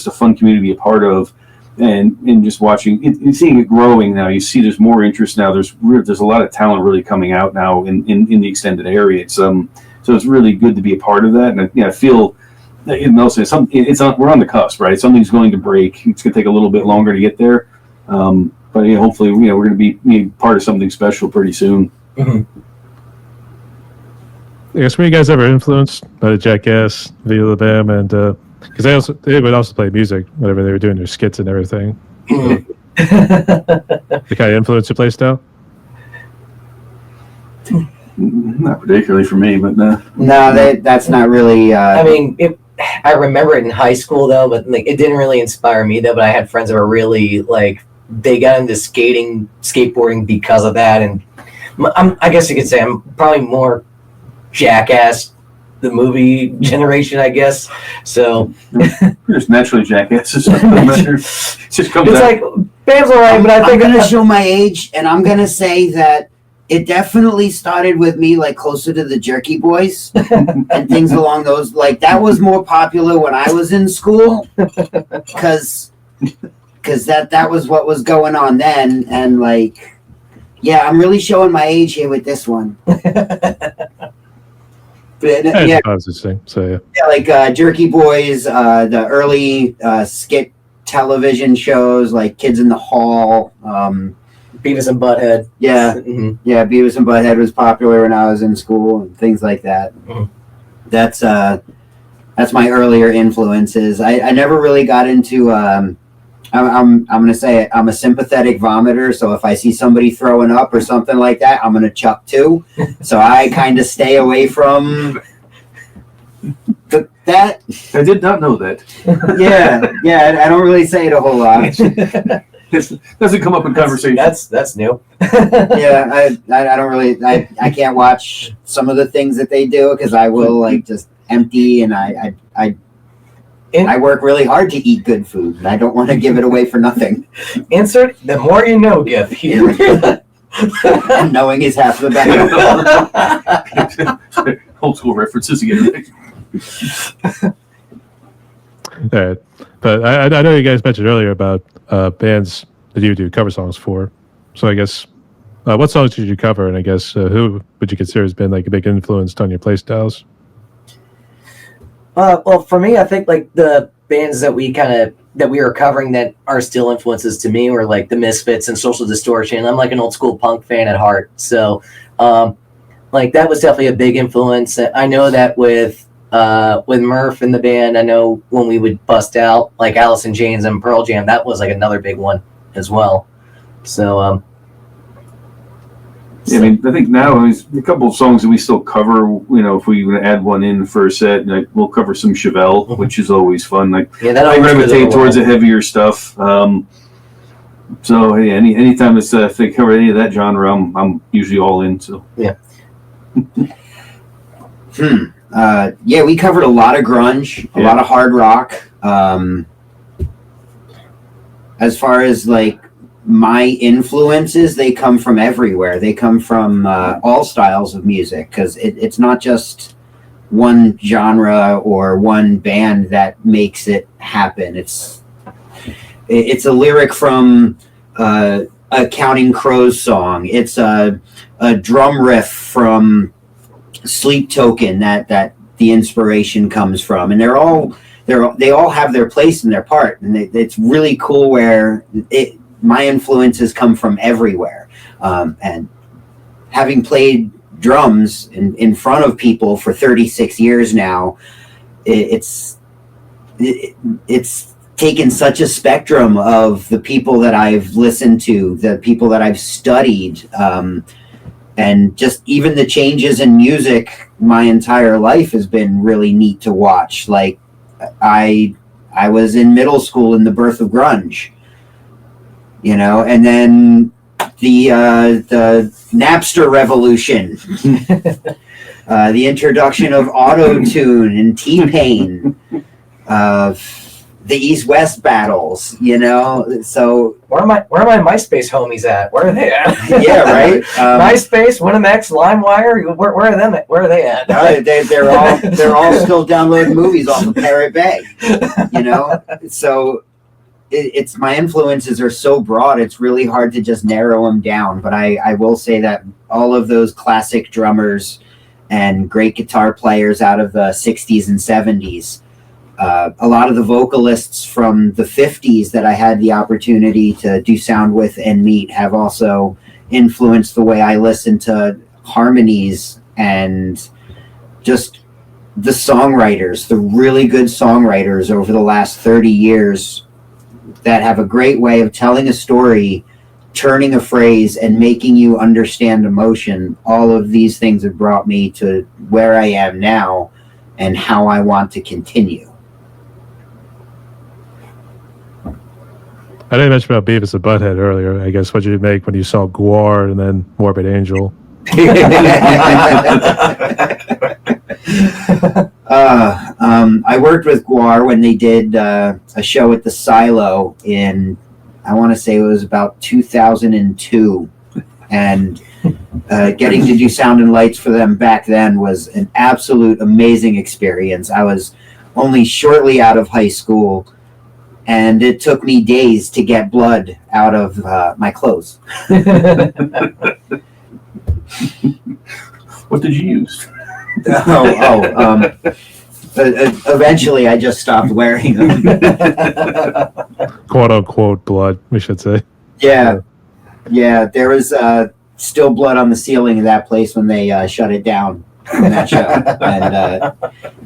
a fun community to be a part of, and just watching it and seeing it growing now. You see, there's more interest now. There's a lot of talent really coming out now in the extended area. It's so it's really good to be a part of that. And I feel. We're on the cusp, right? Something's going to break. It's going to take a little bit longer to get there. But hopefully, we're going to be part of something special pretty soon. Mhm. I guess were you guys ever influenced by the Jackass, Vila the Bam, and because they would also play music whenever they were doing their skits and everything. The kind of influence your play style. Not particularly for me, but No, that's not really. I mean, I remember it in high school though, but like it didn't really inspire me though. But I had friends that were really like they got into skateboarding because of that, and I guess you could say I'm probably more Jackass, the movie generation, I guess. So we're just naturally jackasses. It just comes it's out. like Bam's alright, but I I'm think going to show my age, and I'm going to say that it definitely started with me, like closer to the Jerky Boys and things along those. Like that was more popular when I was in school, because that was what was going on then, and like, yeah, I'm really showing my age here with this one. But, yeah, I was just saying. So yeah, like Jerky Boys, the early skit television shows like Kids in the Hall. Beavis and Butthead. Yeah, Mhm. yeah, Beavis and Butthead was popular when I was in school and things like that. Mhm. That's my earlier influences. I never really got into. I'm gonna say it, I'm a sympathetic vomiter, so if I see somebody throwing up or something like that, I'm gonna chuck too. So I kind of stay away from that. I did not know that. Yeah, I don't really say it a whole lot. It doesn't come up in conversation. That's new. Yeah, I don't really. I can't watch some of the things that they do because I will like just empty, and I work really hard to eat good food, and I don't want to give it away for nothing. Insert the more you know gif here. And knowing is half the battle. Old school references again. all right. But I know you guys mentioned earlier about bands that you do cover songs for. So I guess what songs did you cover, and I guess who would you consider has been like a big influence on your play styles? Well, for me, I think like the bands that we kind of that we were covering that are still influences to me were like the Misfits and Social Distortion. I'm like an old school punk fan at heart. So like that was definitely a big influence. I know that with Murph in the band, I know when we would bust out like Alice in Chains and Pearl Jam, that was like another big one as well. So yeah, I mean, I think now there's a couple of songs that we still cover. You know, if we add one in for a set, like we'll cover some Chevelle, which is always fun. Like, yeah, that I always gravitate towards the heavier stuff. So hey, anytime it's if they cover any of that genre, I'm usually all in. So yeah. Yeah, we covered a lot of grunge, a lot of hard rock. As far as like my influences, they come from everywhere. They come from all styles of music, because it's not just one genre or one band that makes it happen. It's a lyric from a Counting Crows song. It's a drum riff from Sleep Token that the inspiration comes from, and they all have their place and their part, and it's really cool where my influences come from everywhere. And having played drums in front of people for 36 years now, it's taken such a spectrum of the people that I've listened to, the people that I've studied, and just even the changes in music my entire life has been really neat to watch. Like I was in middle school in the birth of grunge, you know, and then the Napster revolution, the introduction of auto-tune and T-Pain, the East-West battles, you know. So where are my MySpace homies at? Where are they at? Yeah, right. MySpace, Winamax, LimeWire. Where are them? Where are they at? They're all still downloading movies off of Pirate Bay, you know. So it's my influences are so broad. It's really hard to just narrow them down. But I will say that all of those classic drummers and great guitar players out of the 60s and 70s. A lot of the vocalists from the 50s that I had the opportunity to do sound with and meet have also influenced the way I listen to harmonies, and just the songwriters, the really good songwriters over the last 30 years that have a great way of telling a story, turning a phrase, and making you understand emotion. All of these things have brought me to where I am now and how I want to continue. I didn't mention about Beavis and Butthead earlier. I guess what did you make when you saw Gwar and then Morbid Angel? I worked with Gwar when they did a show at the Silo in, I want to say it was about 2002, and getting to do sound and lights for them back then was an absolute amazing experience. I was only shortly out of high school, and it took me days to get blood out of my clothes. What did you use? Eventually I just stopped wearing them. Quote unquote blood, we should say. Yeah, there was still blood on the ceiling of that place when they shut it down in that show. And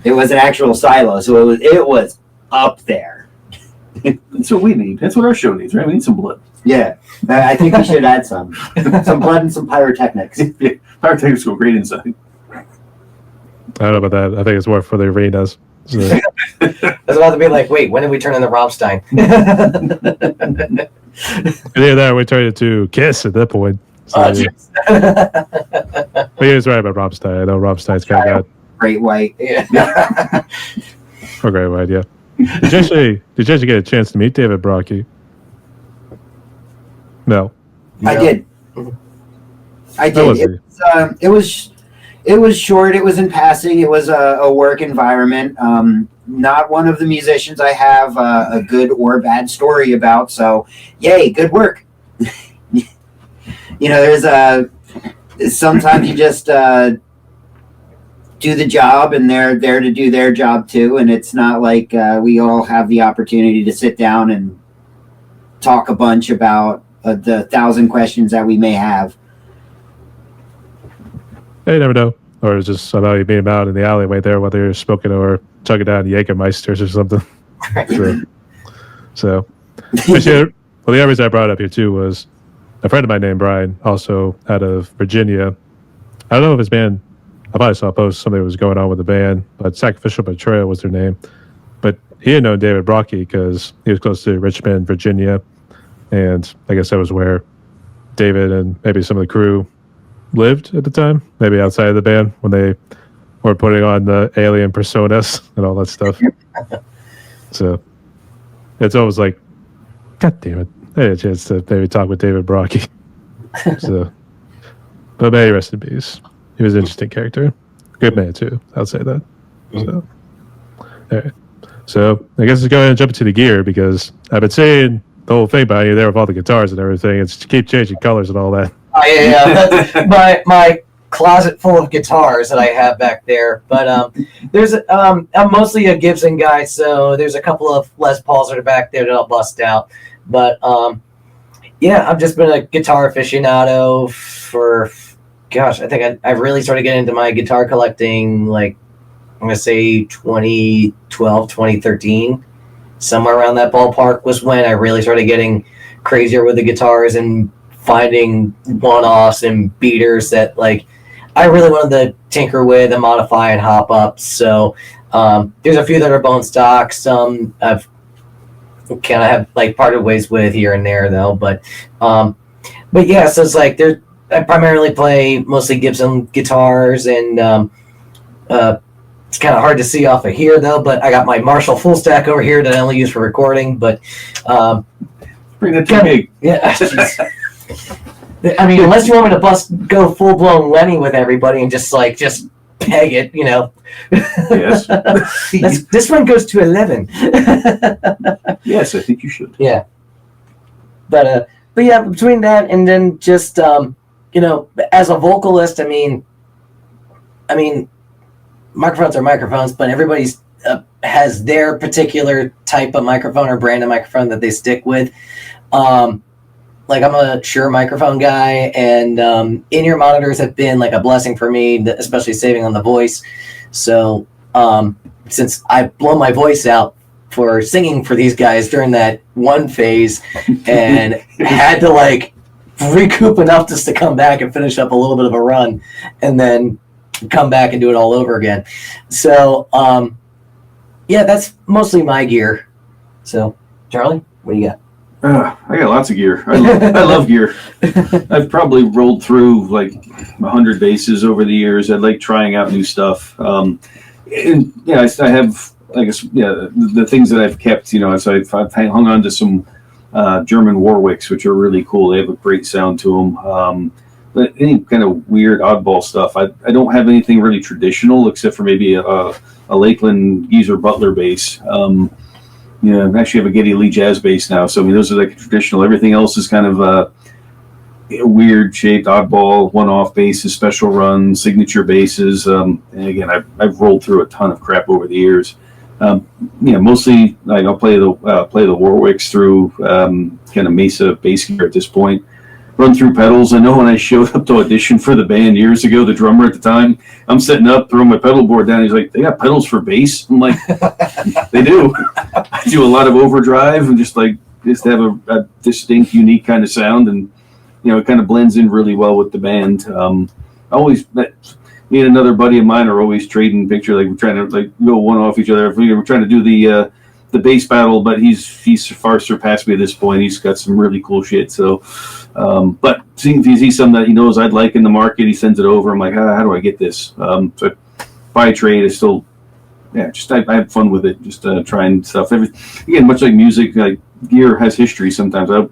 it was an actual silo, so it was up there. That's what we need. That's what our show needs, right? We need some blood. Yeah, I think we should add some blood and some pyrotechnics. Yeah, pyrotechnics go great inside. I don't know about that. I think it's more for the arenas. So. I was about to be like, wait, when did we turn into Rammstein? Yeah, that we turned it to Kiss at that point. So, but he was right about Rammstein. I know Rammstein's kind of got Great White. Yeah. or Great White, yeah. Did you actually get a chance to meet David Brockie? No. I did. It was short. It was in passing. It was a work environment. Not one of the musicians I have a good or bad story about. So, yay, good work. You know, there's sometimes you just do the job, and they're there to do their job too. And it's not like we all have the opportunity to sit down and talk a bunch about the 1,000 questions that we may have. You never know. Or it's just somehow you meet him out in the alleyway there, whether you're smoking or chugging down Jägermeisters or something. So actually, well, the other reason I brought it up here too was a friend of mine named Brian, also out of Virginia. I don't know if his band, I probably saw a post, something was going on with the band, but Sacrificial Betrayal was their name. But he had known David Brocky because he was close to Richmond, Virginia. And I guess that was where David and maybe some of the crew lived at the time, maybe outside of the band when they were putting on the alien personas and all that stuff. So it's always like, God damn it, I had a chance to maybe talk with David Brocky. So, but may he rest in peace. He was an interesting character, good man too. I'll say that. So, all right. So I guess let's go ahead and jump into the gear, because I've been saying the whole thing behind you there with all the guitars and everything. It's to keep changing colors and all that. Oh, yeah. my closet full of guitars that I have back there. But I'm mostly a Gibson guy, so there's a couple of Les Pauls that are back there that I'll bust out. But yeah, I've just been a guitar aficionado for, gosh, I think I really started getting into my guitar collecting, like, I'm going to say 2012, 2013. Somewhere around that ballpark was when I really started getting crazier with the guitars and finding one-offs and beaters that, like, I really wanted to tinker with and modify and hop up. So there's a few that are bone stock. Some I've kind of have like parted ways with here and there though. But yeah, so it's like I primarily play mostly Gibson guitars, and it's kind of hard to see off of here though. But I got my Marshall full stack over here that I only use for recording. But bring that to me. Yeah. I mean, unless you want me to go full blown Lenny with everybody and just peg it, you know. Yes. This one goes to 11. Yes, I think you should. Yeah. But yeah, between that and then just you know, as a vocalist, I mean, microphones are microphones, but everybody's has their particular type of microphone or brand of microphone that they stick with. Like, I'm a Shure microphone guy, and in-ear monitors have been like a blessing for me, especially saving on the voice. So since I blow my voice out for singing for these guys during that one phase and had to like recoup enough just to come back and finish up a little bit of a run and then come back and do it all over again. So yeah, that's mostly my gear. So Charlie, what do you got? I got lots of gear. I love gear. I've probably rolled through like 100 bases over the years. I like trying out new stuff. And yeah, I have, I guess, yeah, the things that I've kept, you know, so I've hung on to some German Warwicks, which are really cool. They have a great sound to them. But any kind of weird oddball stuff, I don't have anything really traditional except for maybe a Lakeland Geezer Butler bass. Yeah, I actually have a Geddy Lee jazz bass now. So, I mean, those are like traditional. Everything else is kind of weird shaped, oddball, one-off basses, special runs, signature basses. And again, I've rolled through a ton of crap over the years. Yeah, mostly I'll play the Warwicks through kind of Mesa bass gear at this point. Run through pedals. I know when I showed up to audition for the band years ago, the drummer at the time, I'm setting up, throwing my pedal board down. He's like, "They got pedals for bass?" I'm like, "They do." I do a lot of overdrive and just have a distinct, unique kind of sound, and you know, it kind of blends in really well with the band. Me and another buddy of mine are always trading pictures, like we're trying to like go one off each other. We're trying to do the bass battle, but he's far surpassed me at this point. He's got some really cool shit. So, but seeing if he sees something that he knows I'd like in the market, he sends it over. I'm like, how do I get this? So by trade, I still, yeah, just I have fun with it, just trying stuff. Again, much like music, like gear has history. Sometimes I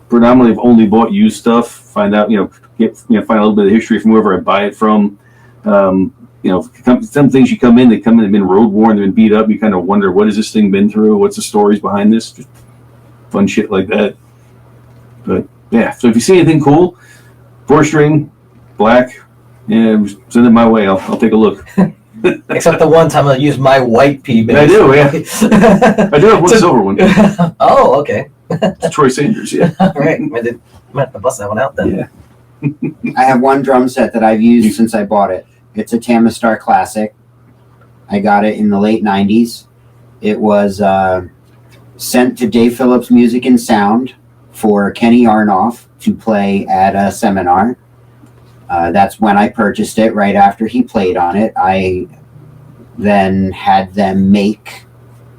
predominantly have only bought used stuff. Find out, find a little bit of history from whoever I buy it from. Some things they've been road worn, they've been beat up. You kind of wonder, what has this thing been through? What's the stories behind this? Just fun shit like that. But yeah, so if you see anything cool, 4-string, black, yeah, send it my way. I'll take a look. Except the one time I used my white P bass. I do, yeah. I do have one silver one. Oh, okay. It's Troy Sanders, yeah. All right. I might have to bust that one out then. Yeah. I have one drum set that I've used since I bought it. It's a Tamastar Classic. I got it in the late 90s. It was sent to Dave Phillips Music and Sound for Kenny Arnoff to play at a seminar. That's when I purchased it, right after he played on it. I then had them make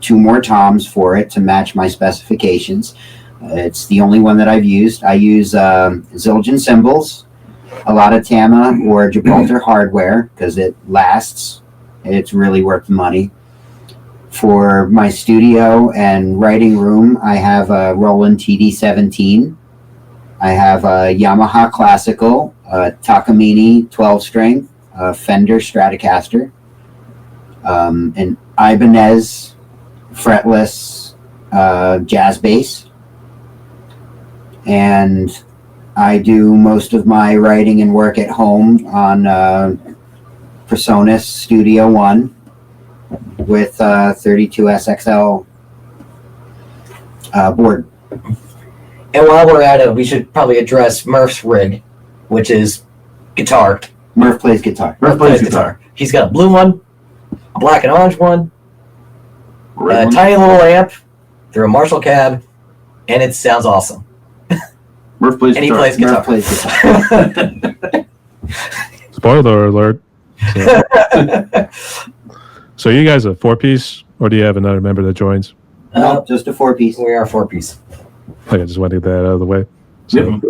2 more toms for it to match my specifications. It's the only one that I've used. I use Zildjian cymbals, a lot of Tama or Gibraltar hardware because it lasts. It's really worth the money. For my studio and writing room, I have a Roland TD-17. I have a Yamaha Classical, Takamine 12-string, Fender Stratocaster, an Ibanez fretless jazz bass, and I do most of my writing and work at home on PreSonus Studio One with 32SXL board. And while we're at it, we should probably address Murph's rig, which is guitar. Murph plays guitar. Murph plays guitar. He's got a blue one, a black and orange one, Red a one. tiny little amp through a Marshall cab, and it sounds awesome. Murph plays And he guitar. plays guitar. Murph plays guitar. Spoiler alert. So you guys a 4-piece, or do you have another member that joins? No, just a 4-piece. We are 4-piece. Okay, I just want to get that out of the way. So, Yep.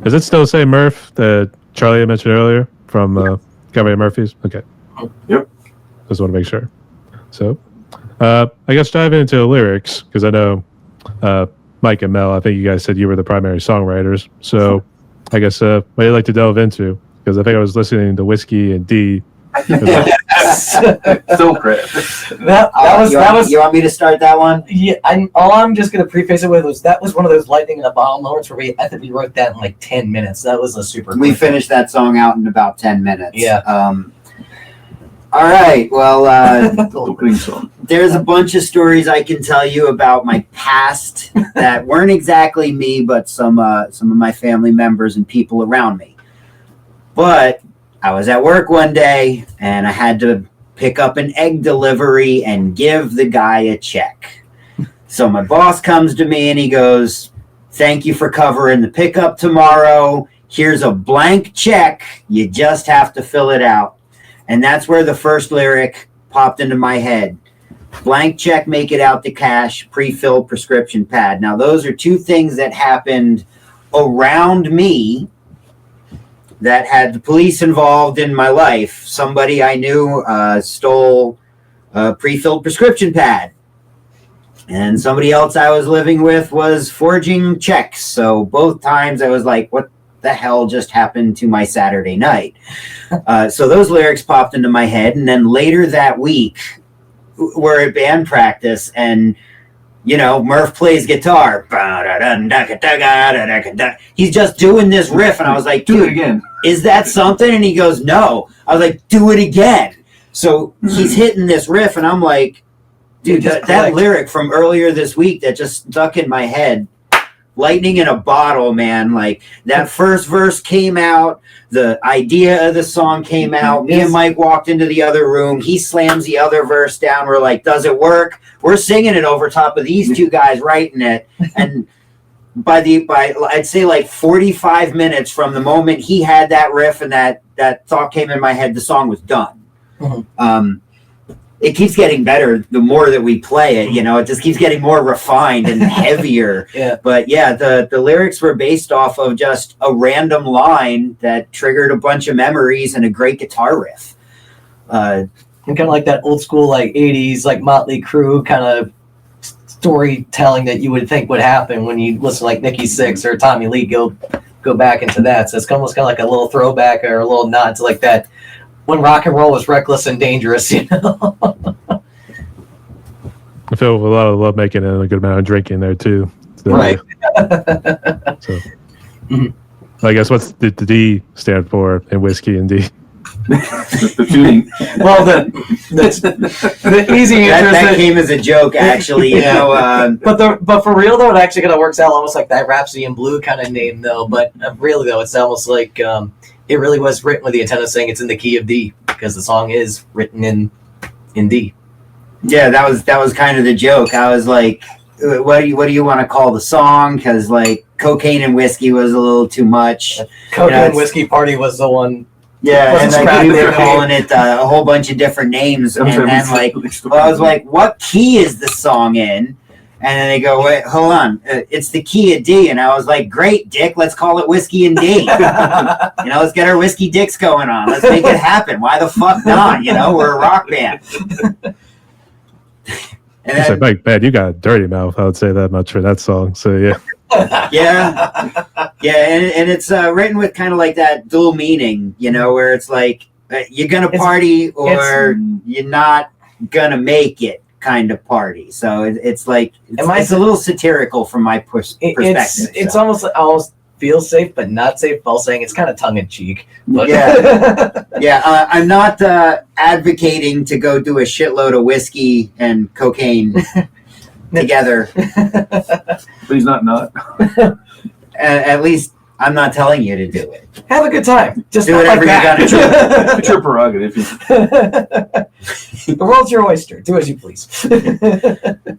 is it still the same Murph that Charlie had mentioned earlier from Cabaret Murphy's? Okay. Yep. Just want to make sure. So, I guess diving into the lyrics, because I know Mike and Mel, I think you guys said you were the primary songwriters. So, I guess what do you like to delve into? Because I think I was listening to Whiskey and D. Stillcraft. That was You want me to start that one? yeah. I'm just gonna preface it with that was one of those lightning in a bottle moments where I think we wrote that in like 10 minutes. That was a super. We quick- finished that song out in about 10 minutes. Yeah. All right. Well, Opening song. there's a bunch of stories I can tell you about my past that weren't exactly me, but some of my family members and people around me. But I was at work one day and I had to pick up an egg delivery and give the guy a check. So my boss comes to me and he goes, "Thank you for covering the pickup tomorrow. Here's a blank check. You just have to fill it out." And that's where the first lyric popped into my head. Blank check, make it out to cash, pre-filled prescription pad. Now, those are 2 things that happened around me that had the police involved in my life. Somebody I knew stole a pre-filled prescription pad. And somebody else I was living with was forging checks. So both times I was like, what the hell just happened to my Saturday night? So those lyrics popped into my head. And then later that week, we're at band practice and Murph plays guitar. He's just doing this riff. And I was like, Do it dude, again. is that something? And he goes, no. I was like, do it again. So he's hitting this riff. And I'm like, dude, that lyric from earlier this week that just stuck in my head. Lightning in a bottle, man. Like that first verse came out. The idea of the song came out. Me and Mike walked into the other room. He slams the other verse down. We're like, does it work? We're singing it over top of these 2 guys writing it. And by I'd say like 45 minutes from the moment he had that riff and that thought came in my head, the song was done. Mhm. It keeps getting better the more that we play it. It just keeps getting more refined and heavier. Yeah. But yeah, the lyrics were based off of just a random line that triggered a bunch of memories and a great guitar riff. And kind of like that old school, like 80s, like Motley Crue kind of storytelling that you would think would happen when you listen to like Nikki Sixx or Tommy Lee go back into that. So it's almost kind of like a little throwback or a little nod to like that when rock and roll was reckless and dangerous, I feel a lot of love making and a good amount of drinking there too. So, Right. So, I guess what's the D stand for in Whiskey and D? the tuning. Well, the easy answer That is came as a joke, actually. You know, but for real though, it actually kind of works out almost like that Rhapsody in Blue kind of name though. But really though, it's almost like it really was written with the intent of saying it's in the key of D because the song is written in D. yeah, that was kind of the joke. I was like, what do you want to call the song? Because like cocaine and whiskey was a little too much. Coke Yeah, and Whiskey Party was the one. Yeah, and Wasn't like we were scrapped. calling it a whole bunch of different names, and then like, well, I was like, what key is the song in? And then they go, wait, hold on, it's the key of D. And I was like, great, Dick, let's call it Whiskey and D. You know, let's get our whiskey dicks going on. Let's make it happen. Why the fuck not? You know, we're a rock band. And It's then, like, man, you got a dirty mouth. I would say that much for that song. So yeah, and it's written with kind of like that dual meaning, you know, where it's like you're gonna party or you're not gonna make it kind of party. So it's like it's a little satirical from my perspective. It's almost feels safe but not safe while saying it's kind of tongue in cheek. But I'm not advocating to go do a shitload of whiskey and cocaine together. Please not. At least I'm not telling you to do it. Have a good time. Just Do not whatever like you gotta that. It's your prerogative. The world's your oyster. Do as you please.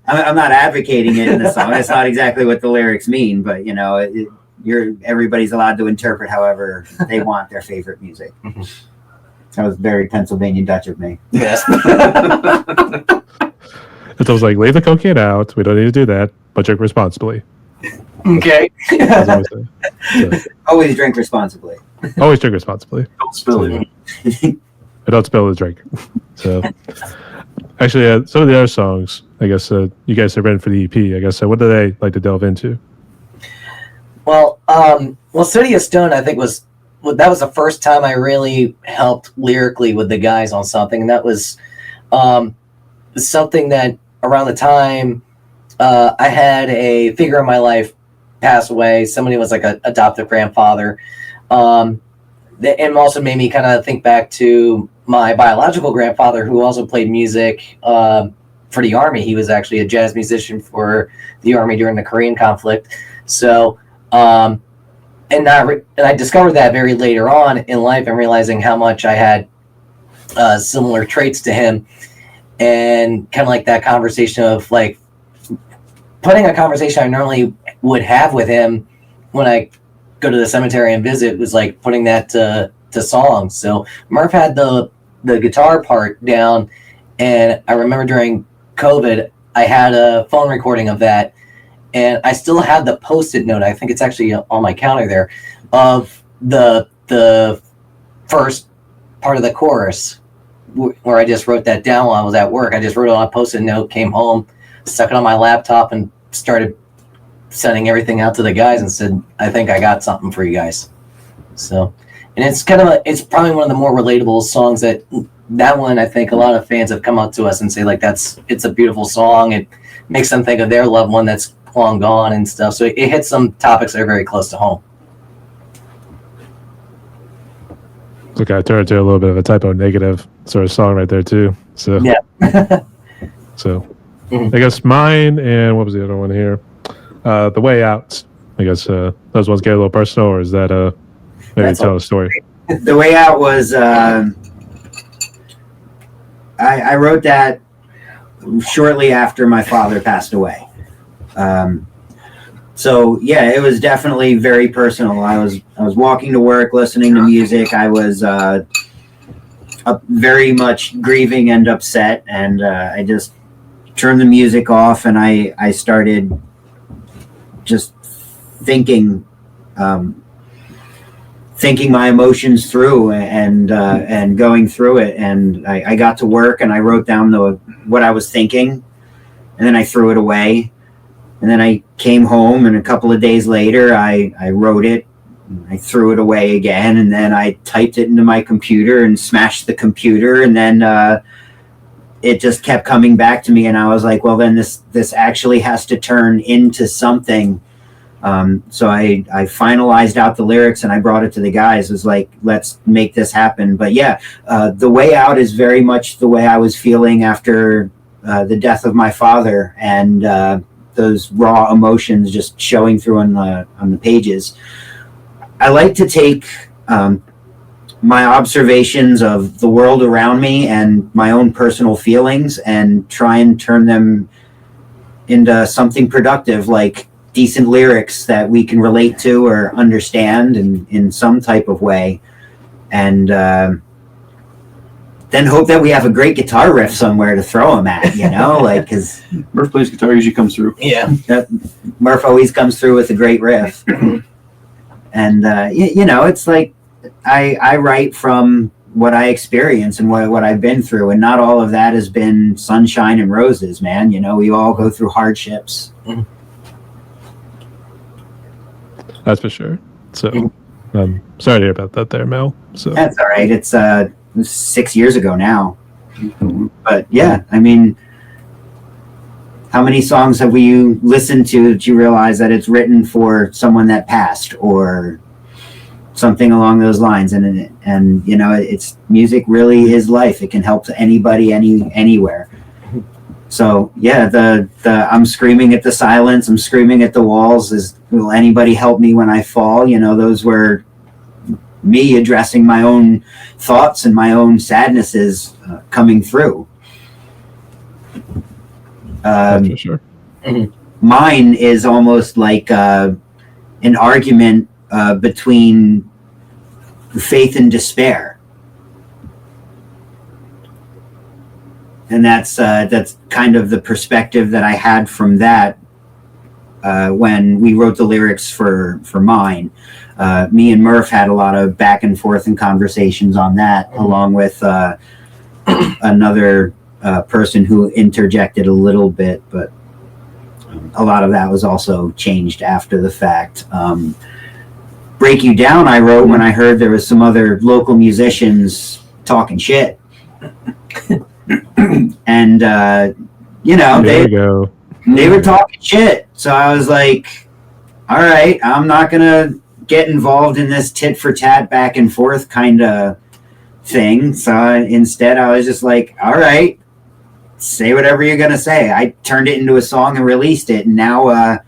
I'm not advocating it in the song. That's not exactly what the lyrics mean, but you know, everybody's allowed to interpret however they want their favorite music. That was very Pennsylvania Dutch of me. Yes. it's almost like leave the cocaine out. We don't need to do that, but drink responsibly. Okay. As I always say. So, Always drink responsibly. always drink responsibly. Don't spill it. And don't spill the drink. So, actually, some of the other songs, I guess, you guys have written for the EP. I guess, what do they like to delve into? Well, City of Stone, I think that was the first time I really helped lyrically with the guys on something, and that was something that around the time I had a figure in my life pass away. Somebody was like an adoptive grandfather, and also made me kind of think back to my biological grandfather, who also played music for the Army. He was actually a jazz musician for the Army during the Korean conflict. So. And I discovered that very later on in life and realizing how much I had similar traits to him, and kind of like that conversation of like putting a conversation I normally would have with him when I go to the cemetery and visit was like putting that to song. So Murph had the guitar part down, and I remember during COVID I had a phone recording of that. And I still have the Post-it note. I think it's actually on my counter there, of the first part of the chorus, where I just wrote that down while I was at work. I just wrote it on a Post-it note, came home, stuck it on my laptop, and started sending everything out to the guys and said, "I think I got something for you guys." So, and it's it's probably one of the more relatable songs that one I think a lot of fans have come up to us and say like it's a beautiful song. It makes them think of their loved one that's long gone and stuff, so it hits some topics that are very close to home. Okay, I turned into a little bit of a typo negative sort of song right there too. So Yeah. So I guess mine, and what was the other one here? The Way Out. I guess those ones get a little personal, or is that maybe That's tell a story? The Way Out was I wrote that shortly after my father passed away. So yeah, it was definitely very personal. I was walking to work, listening to music. I was very much grieving and upset, and I just turned the music off, and I started just thinking my emotions through and going through it. And I got to work, and I wrote down what I was thinking, and then I threw it away. And then I came home, and a couple of days later, I wrote it. I threw it away again, and then I typed it into my computer and smashed the computer, and then it just kept coming back to me. And I was like, well, then this actually has to turn into something So I finalized out the lyrics and I brought it to the guys. It was like, let's make this happen. But yeah, The Way Out is very much the way I was feeling after the death of my father, and those raw emotions just showing through on the pages. I like to take my observations of the world around me and my own personal feelings and try and turn them into something productive, like decent lyrics that we can relate to or understand in some type of way. And then hope that we have a great guitar riff somewhere to throw them at, like, because Murph plays guitar, usually comes through. Yeah. Murph always comes through with a great riff. And, it's like I write from what I experience and what I've been through, and not all of that has been sunshine and roses, man. We all go through hardships. That's for sure. So I'm sorry to hear about that there, Mel. So That's all right. It's 6 years ago now. But yeah, I mean, how many songs have you listened to that you realize that it's written for someone that passed or something along those lines? And it's music really is life. It can help anybody anywhere. So yeah, the I'm screaming at the silence, I'm screaming at the walls. Will anybody help me when I fall? Those were me addressing my own thoughts and my own sadnesses coming through. that's for sure. Mine is almost like an argument between faith and despair. And that's kind of the perspective that I had from that when we wrote the lyrics for mine. Me and Murph had a lot of back and forth and conversations on that, along with another person who interjected a little bit, but a lot of that was also changed after the fact. Break You Down I wrote when I heard there was some other local musicians talking shit. And There we go. they were talking shit, so I was like, all right, I'm not gonna get involved in this tit for tat back and forth kind of thing. So instead I was just like, all right, say whatever you're gonna say. I turned it into a song and released it, and now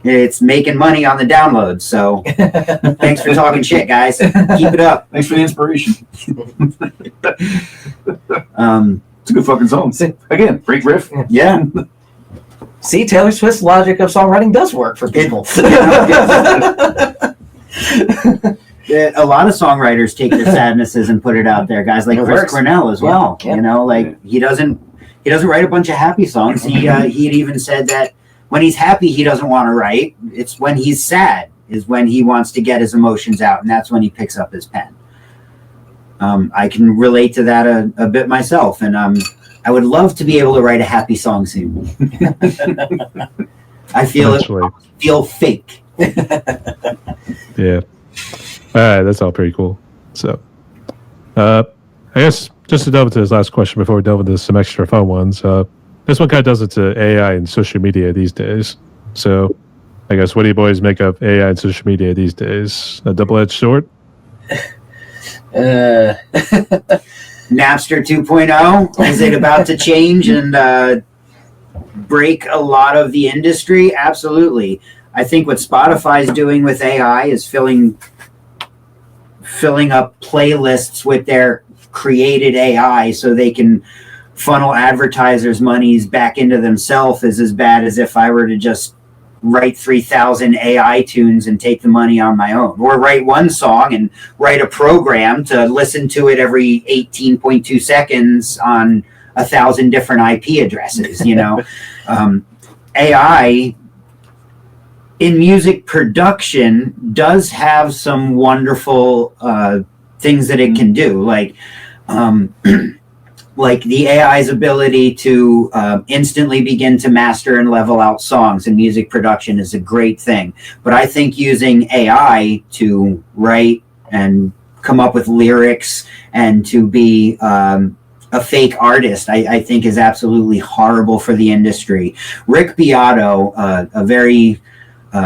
it's making money on the downloads. So thanks for talking shit, guys. Keep it up. Thanks for the inspiration. It's a good fucking song. Again, great riff. Yeah. See, Taylor Swift's logic of songwriting does work for people. Yeah, a lot of songwriters take their sadnesses and put it out there. Guys like It Chris works. Cornell as well. Yeah. He doesn't write a bunch of happy songs. He'd even said that when he's happy, he doesn't want to write. It's when he's sad is when he wants to get his emotions out, and that's when he picks up his pen. I can relate to that a bit myself, and I would love to be able to write a happy song soon. I feel Eventually. feel fake. Yeah. All right, that's all pretty cool. So, I guess just to delve into this last question before we delve into some extra fun ones. This one kind of does it to AI and social media these days. So, I guess what do you boys make of AI and social media these days? A double-edged sword? Napster 2.0, is it about to change and break a lot of the industry? Absolutely. I think what Spotify's doing with AI is filling up playlists with their created AI so they can funnel advertisers' monies back into themselves is as bad as if I were to just write 3,000 AI tunes and take the money on my own, or write one song and write a program to listen to it every 18.2 seconds on 1,000 different IP addresses. AI in music production does have some wonderful things that it can do, like the AI's ability to instantly begin to master and level out songs in music production is a great thing. But I think using AI to write and come up with lyrics and to be a fake artist, I think is absolutely horrible for the industry. Rick Beato, a very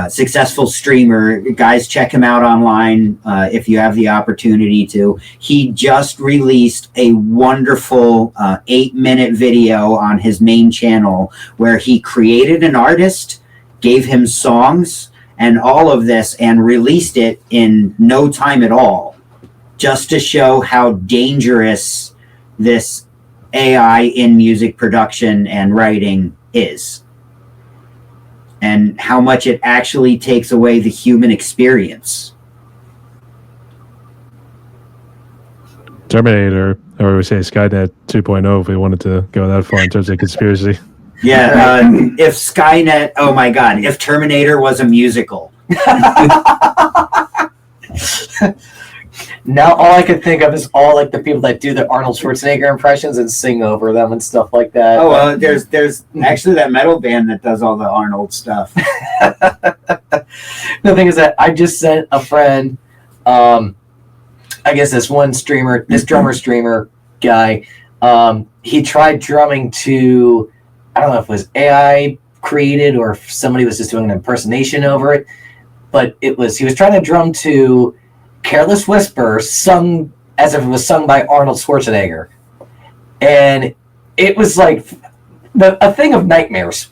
successful streamer. Guys, check him out online if you have the opportunity to. He just released a wonderful 8-minute video on his main channel where he created an artist, gave him songs and all of this, and released it in no time at all, just to show how dangerous this AI in music production and writing is, and how much it actually takes away the human experience. Terminator, or we say Skynet 2.0 if we wanted to go that far in terms of conspiracy. Yeah, if Skynet, oh my God, if Terminator was a musical. Now all I can think of is all like the people that do the Arnold Schwarzenegger impressions and sing over them and stuff like that. Oh, there's actually that metal band that does all the Arnold stuff. The thing is that I just sent a friend, I guess this drummer streamer guy, he tried drumming to, I don't know if it was AI created or if somebody was just doing an impersonation over it, but he was trying to drum to Careless Whisper, sung as if it was sung by Arnold Schwarzenegger. And it was like a thing of nightmares.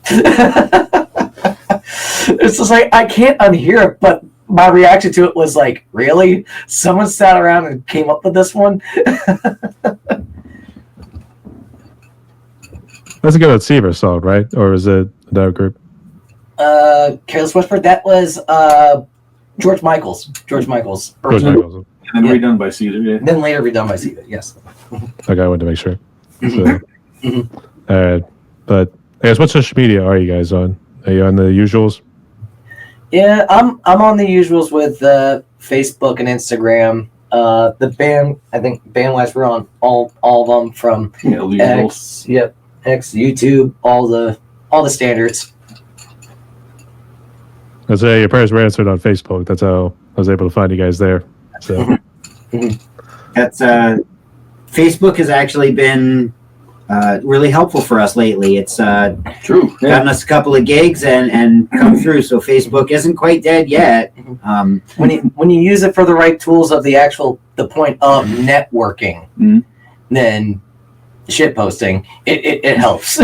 It's just like, I can't unhear it, but my reaction to it was like, really? Someone sat around and came up with this one? That's a good Seaver song, right? Or is it another group? Careless Whisper, that was George Michael's. George Michael's. And then redone by Caesar, yeah. Then later redone by Caesar, yes. Okay, I wanted to make sure. So, all right. But I guess what social media are you guys on? Are you on the usuals? Yeah, I'm on the usuals with Facebook and Instagram. The band, I think band-wise, we're on all of them from X, X, YouTube, all the standards. I say your prayers were answered on Facebook. That's how I was able to find you guys there. So That's Facebook has actually been really helpful for us lately. It's True. Yeah. gotten us a couple of gigs and come through. So Facebook isn't quite dead yet. When you use it for the right tools of the point of networking, then shit posting, it helps.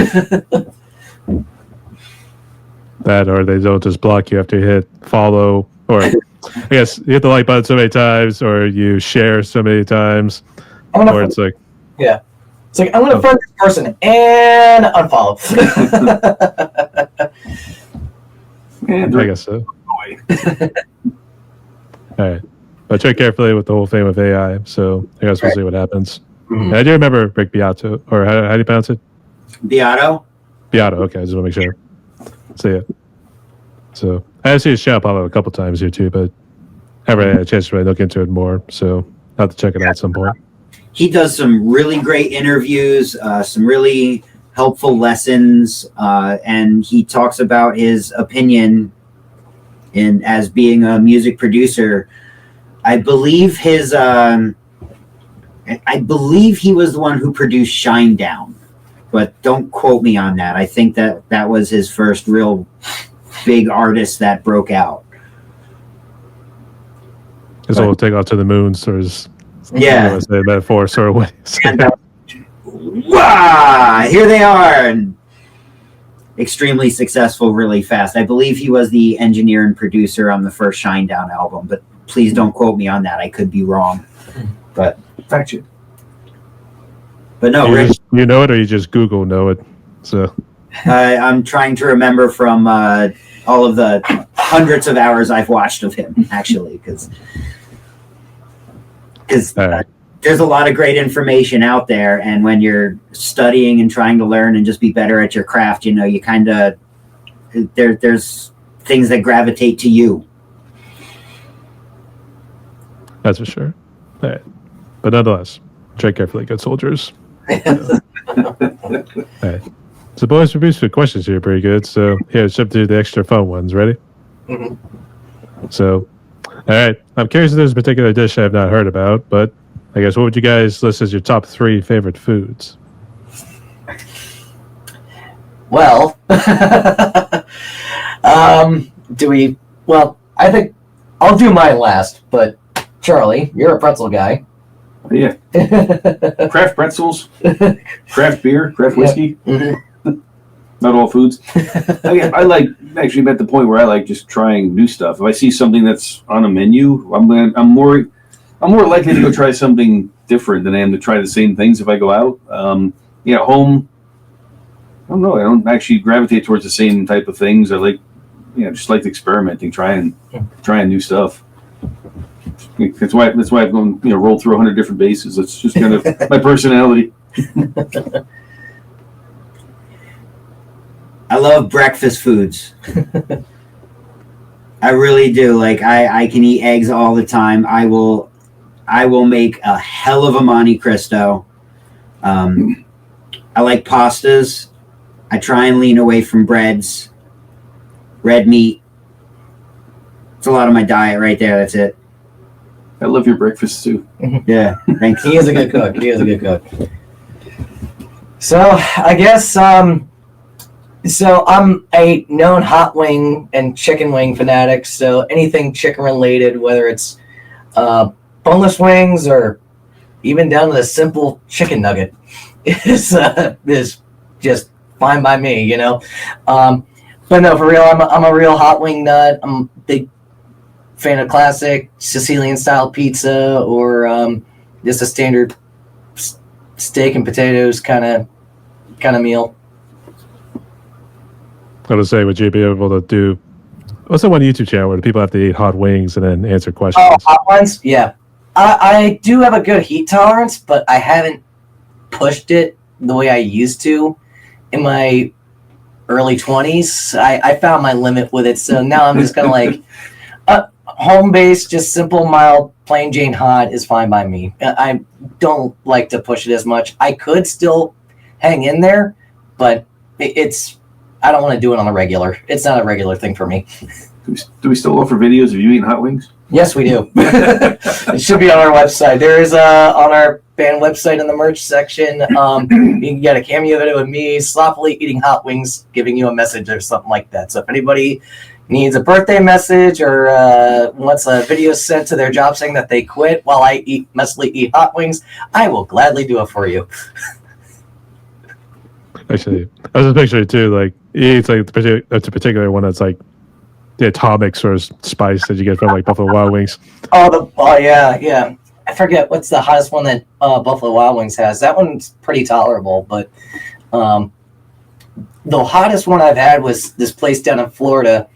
that, or they don't just block you after you hit follow, or I guess you hit the like button so many times, or you share so many times, or it's like, yeah, it's like I'm gonna friend this person and unfollow. I guess so. All right, but tread carefully with the whole thing with AI. So I guess we'll see what happens. And I do remember Rick Beato, or how do you pronounce it? Beato. Beato. Okay, I just want to make sure. See it. So I have seen his channel pop up a couple times here too, but I haven't had a chance to really look into it more. So I'll have to check it out at some point. He does some really great interviews, some really helpful lessons, and he talks about his opinion as being a music producer. I believe he was the one who produced Shinedown, but don't quote me on that. I think that was his first real big artist that broke out. His whole take off to the moon, sort of. Yeah. Say metaphor sort of way. Wow, here they are. And extremely successful really fast. I believe he was the engineer and producer on the first Shinedown album, but please don't quote me on that. I could be wrong. But Fact check. But no, Rick, you know it, or you just Google know it. So I'm trying to remember from all of the hundreds of hours I've watched of him, actually, because right. There's a lot of great information out there, and when you're studying and trying to learn and just be better at your craft, you know, you kind of there's things that gravitate to you. That's for sure. All right. But nonetheless, tread carefully, good soldiers. All right. So, boys, for brief questions here, pretty good. So, here, let's jump to the extra fun ones. Ready? So, all right. I'm curious if there's a particular dish I have not heard about, but I guess what would you guys list as your top 3 favorite foods? Well, do we Well, I think I'll do mine last, but Charlie, you're a pretzel guy. Yeah. Craft pretzels, craft beer, craft whiskey. Not all foods. I like actually I'm at the point where I like just trying new stuff. If I see something that's on a menu, I'm more likely to go try something different than I am to try the same things if I go out. Home. I don't know. I don't actually gravitate towards the same type of things. I like, just like experimenting, trying new stuff. That's why I've gone, rolled through 100 different bases. It's just kind of my personality. I love breakfast foods. I really do. Like I can eat eggs all the time. I will make a hell of a Monte Cristo. I like pastas. I try and lean away from breads, red meat. It's a lot of my diet right there. That's it. I love your breakfast too. Yeah, thanks. He is a good cook. So I guess so I'm a known hot wing and chicken wing fanatic. So anything chicken related, whether it's boneless wings or even down to the simple chicken nugget, is just fine by me. But no, for real, I'm a real hot wing nut. I'm a big fan of classic Sicilian style pizza or just a standard steak and potatoes kind of meal. I would say, would you be able to do? What's the one YouTube channel where the people have to eat hot wings and then answer questions? Oh, hot ones? Yeah. I do have a good heat tolerance, but I haven't pushed it the way I used to in my early 20s. I found my limit with it, so now I'm just kind of like, home-based, just simple, mild, plain Jane hot is fine by me. I don't like to push it as much. I could still hang in there, but I don't want to do it on a regular. It's not a regular thing for me. Do we still offer videos of you eating hot wings? Yes, we do. It should be on our website. There is on our band website in the merch section. You can get a cameo video of me sloppily eating hot wings, giving you a message or something like that. So if anybody needs a birthday message or wants a video sent to their job saying that they quit while I messily eat hot wings, I will gladly do it for you. Actually, I was just picturing too, like it's like that's a particular one that's like the atomic sort of spice that you get from like Buffalo Wild Wings. Oh yeah. I forget what's the hottest one that Buffalo Wild Wings has. That one's pretty tolerable, but the hottest one I've had was this place down in Florida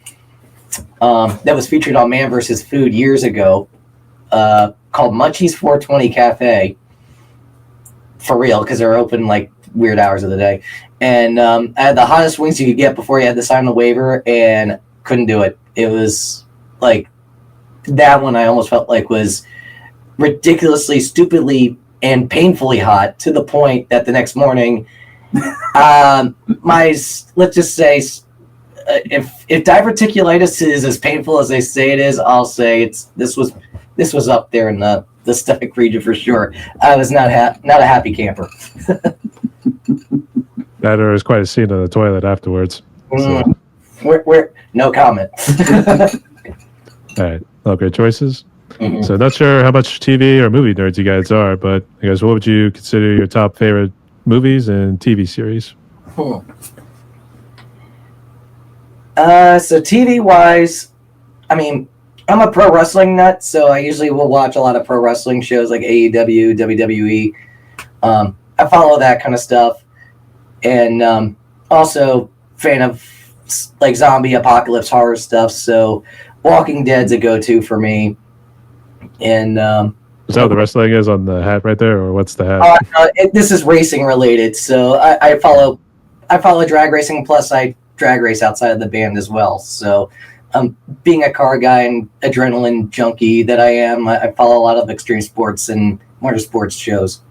that was featured on Man vs. Food years ago, called Munchie's 420 Cafe. For real, because they're open like weird hours of the day. And I had the hottest wings you could get before you had to sign the waiver, and couldn't do it. It was like that one I almost felt like was ridiculously, stupidly, and painfully hot to the point that the next morning, let's just say, if diverticulitis is as painful as they say it is, I'll say this was up there in the stomach region for sure. I was not a happy camper. That or is quite a scene in the toilet afterwards. So. We're no comment. All right, well, great choices. Mm-hmm. So not sure how much TV or movie nerds you guys are, but I guess what would you consider your top favorite movies and TV series? So TV wise, I mean, I'm a pro wrestling nut, so I usually will watch a lot of pro wrestling shows like AEW, WWE. I follow that kind of stuff, and also fan of like zombie apocalypse horror stuff. So Walking Dead's a go-to for me. And is that what the wrestling is on the hat right there, or what's the hat? This is racing related, so I follow drag racing. Plus, I drag race outside of the band as well. So, being a car guy and adrenaline junkie that I am, I follow a lot of extreme sports and motorsports shows.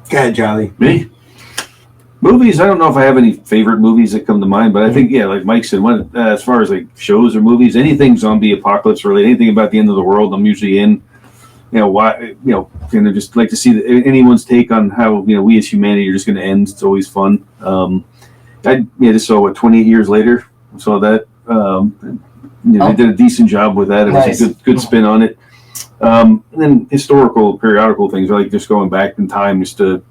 Go ahead, Charlie. Me? Movies, I don't know if I have any favorite movies that come to mind, but I think, yeah, like Mike said, as far as like shows or movies, anything zombie apocalypse related, anything about the end of the world, I'm usually in. Kind of just like to see anyone's take on how, we as humanity are just going to end. It's always fun. I just saw 28 years later. Saw that. They did a decent job with that. It was a good spin on it. And then historical periodical things, like just going back in time just to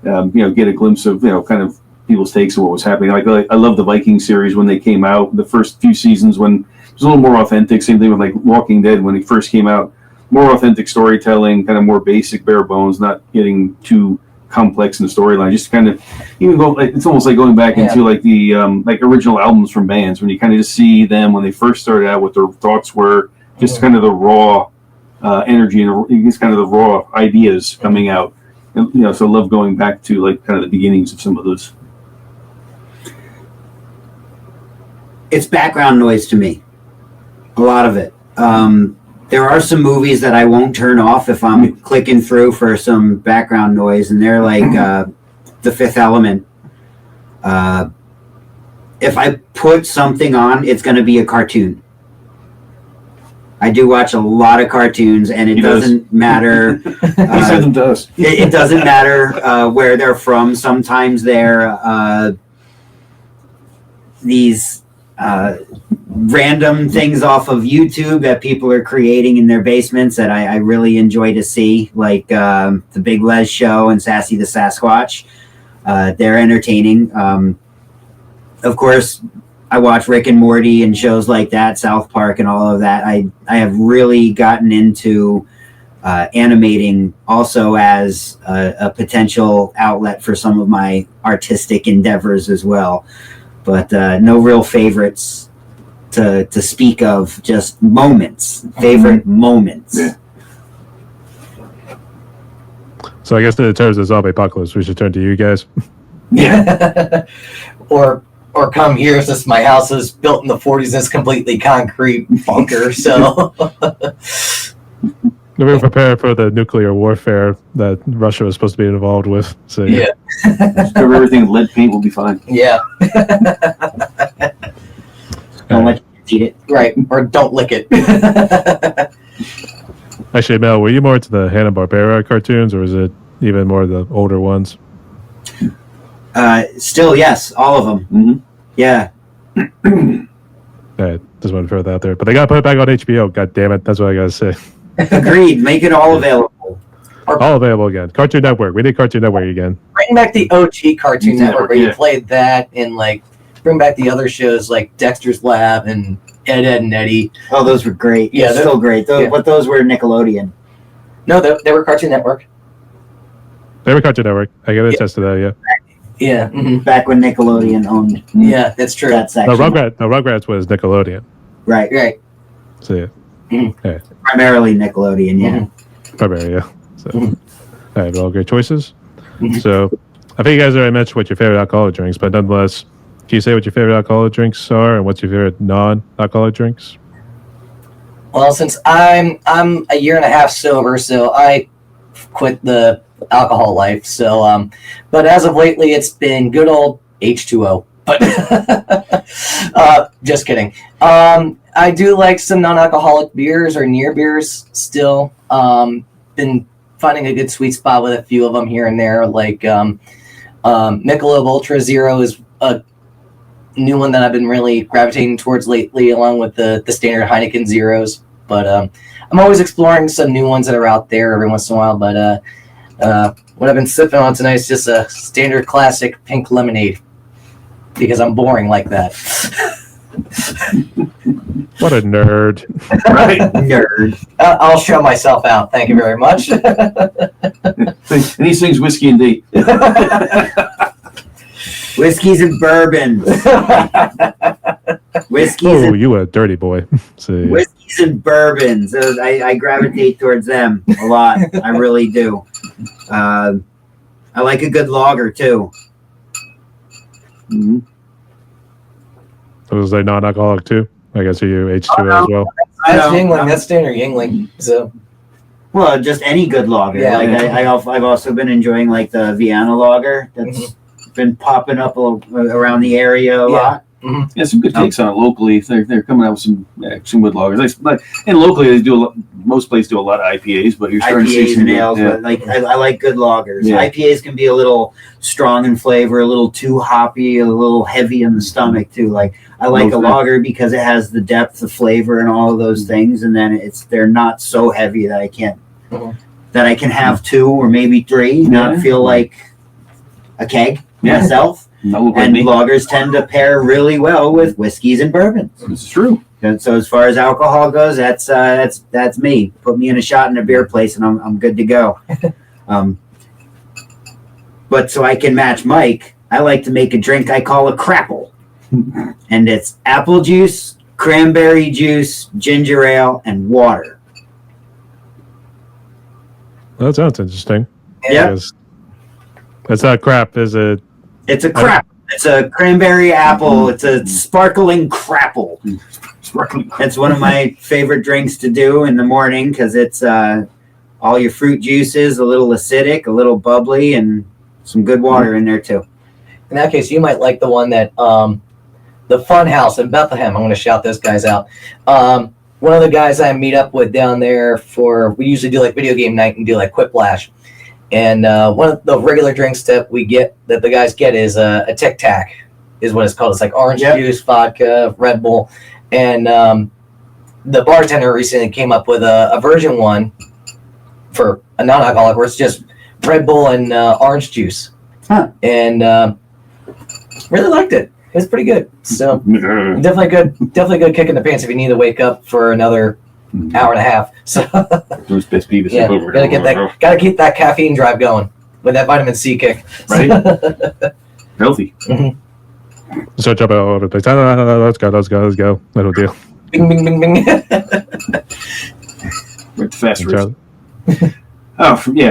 get a glimpse of kind of people's takes on what was happening. Like I love the Viking series when they came out. The first few seasons when it was a little more authentic. Same thing with like Walking Dead when it first came out. More authentic storytelling, kind of more basic, bare bones, not getting too complex in the storyline. Just kind of even go. It's almost like going back into like the original albums from bands when you kind of just see them when they first started out, what their thoughts were, just kind of the raw energy and just kind of the raw ideas coming out. And, so I love going back to like kind of the beginnings of some of those. It's background noise to me. A lot of it. There are some movies that I won't turn off if I'm clicking through for some background noise, and they're like The Fifth Element. If I put something on, it's going to be a cartoon. I do watch a lot of cartoons, and it doesn't matter. He sent them to us. It doesn't matter where they're from. Sometimes they're these random things off of YouTube that people are creating in their basements that I really enjoy to see, like the Big Les Show and Sassy the Sasquatch. They're entertaining. Of course, I watch Rick and Morty and shows like that, South Park and all of that. I have really gotten into animating also as a potential outlet for some of my artistic endeavors as well. But no real favorites to speak of, just moments, favorite moments. Yeah. So I guess in terms of zombie apocalypse, we should turn to you guys. Yeah. Or come here, since my house is built in the 40s and it's completely concrete bunker. So We were prepared for the nuclear warfare that Russia was supposed to be involved with. So yeah. Just cover everything in lead paint, will be fine. Yeah. Don't let you eat it. Right. Or don't lick it. Actually, Mel, were you more into the Hanna-Barbera cartoons, or was it even more the older ones? Still, yes, all of them. Mm-hmm. Yeah. I just want to throw that out there. But they got to put it back on HBO. God damn it. That's what I got to say. Agreed. Make it all available. All available again. Cartoon Network. We need Cartoon Network again. Bring back the OG Cartoon Network where you yeah. played that, and like bring back the other shows like Dexter's Lab and Ed, Ed and Eddie. Oh, those were great. Yeah, They're still great. yeah. But those were Nickelodeon. No, they were Cartoon Network. They were Cartoon Network. I can attest to that, yeah. Yeah. Mm-hmm. Back when Nickelodeon owned Yeah, that's true. that No, section. Rugrats was Nickelodeon. Right. Right. So, yeah. Mm-hmm. Yeah. Primarily Nickelodeon, yeah. Mm-hmm. Probably, yeah. So, Mhm. all right, all great choices. Mhm. So, I think you guys already mentioned what your favorite alcoholic drinks, but nonetheless, can you say what your favorite alcoholic drinks are and what's your favorite non-alcoholic drinks? Well, since I'm a year and a half sober, so I quit the alcohol life. So, but as of lately, it's been good old H2O. But just kidding. I do like some non-alcoholic beers or near beers still. Been finding a good sweet spot with a few of them here and there. Like Michelob Ultra Zero is a new one that I've been really gravitating towards lately, along with the standard Heineken Zeros. But I'm always exploring some new ones that are out there every once in a while. But what I've been sipping on tonight is just a standard classic pink lemonade, because I'm boring like that. What a nerd. Right? Nerd. I'll show myself out. Thank you very much. And he sings Whiskey and D. Whiskeys and bourbons. Whiskeys Oh, and you a dirty boy. So, yeah. whiskeys and bourbons. I gravitate towards them a lot. I really do. I like a good lager too. Mm-hmm. Was they non-alcoholic too? I guess you H2O as well. I That's know. Yingling. That's standard Yingling. So Well, just any good lager. Yeah. Like I've also been enjoying like the Vienna lager that's been popping up around the area a lot. Yeah, some good takes on it locally. They're coming out with some good lagers. And locally, they do a most places do a lot of IPAs, but you're starting to see IPAs some and good- ales, yeah. but like I like good lagers. Yeah. IPAs can be a little strong in flavor, a little too hoppy, a little heavy in the stomach too. Like I like a Those- lager because it has the depth of flavor and all of those things, and then they're not so heavy that I can't Mhm. that I can have 2 or maybe 3, not Yeah. feel like a keg Yeah. myself. Not look like And me. lagers tend to pair really well with whiskeys and bourbons. This is true. And so as far as alcohol goes, that's me. Put me in a shot in a beer place, and I'm good to go. But so I can match Mike, I like to make a drink I call a crapple, and it's apple juice, cranberry juice, ginger ale, and water. That sounds interesting. Yeah. Because that's not crap, is it? It's a crap. It's a cranberry apple. It's a sparkling crapple. Sparkling. It's one of my favorite drinks to do in the morning because it's all your fruit juices, a little acidic, a little bubbly, and some good water in there too. In that case, you might like the one that the Fun House in Bethlehem. I'm going to shout those guys out. One of the guys I meet up with down there we usually do like video game night and do like Quiplash. And one of the regular drinks that the guys get is a Tic Tac, is what it's called. It's like orange juice, vodka, Red Bull. And the bartender recently came up with a version one for a non-alcoholic where it's just Red Bull and orange juice. Huh. And really liked it. It's pretty good. So definitely good kick in the pants if you need to wake up for another hour and a half. So Those best beavis yeah, over gotta keep that caffeine drive going with that vitamin C kick. Right? Healthy. So jump out all over the place. Let's go. Little deal. Bing, bing, bing, bing. We're at the fast race. Charlie.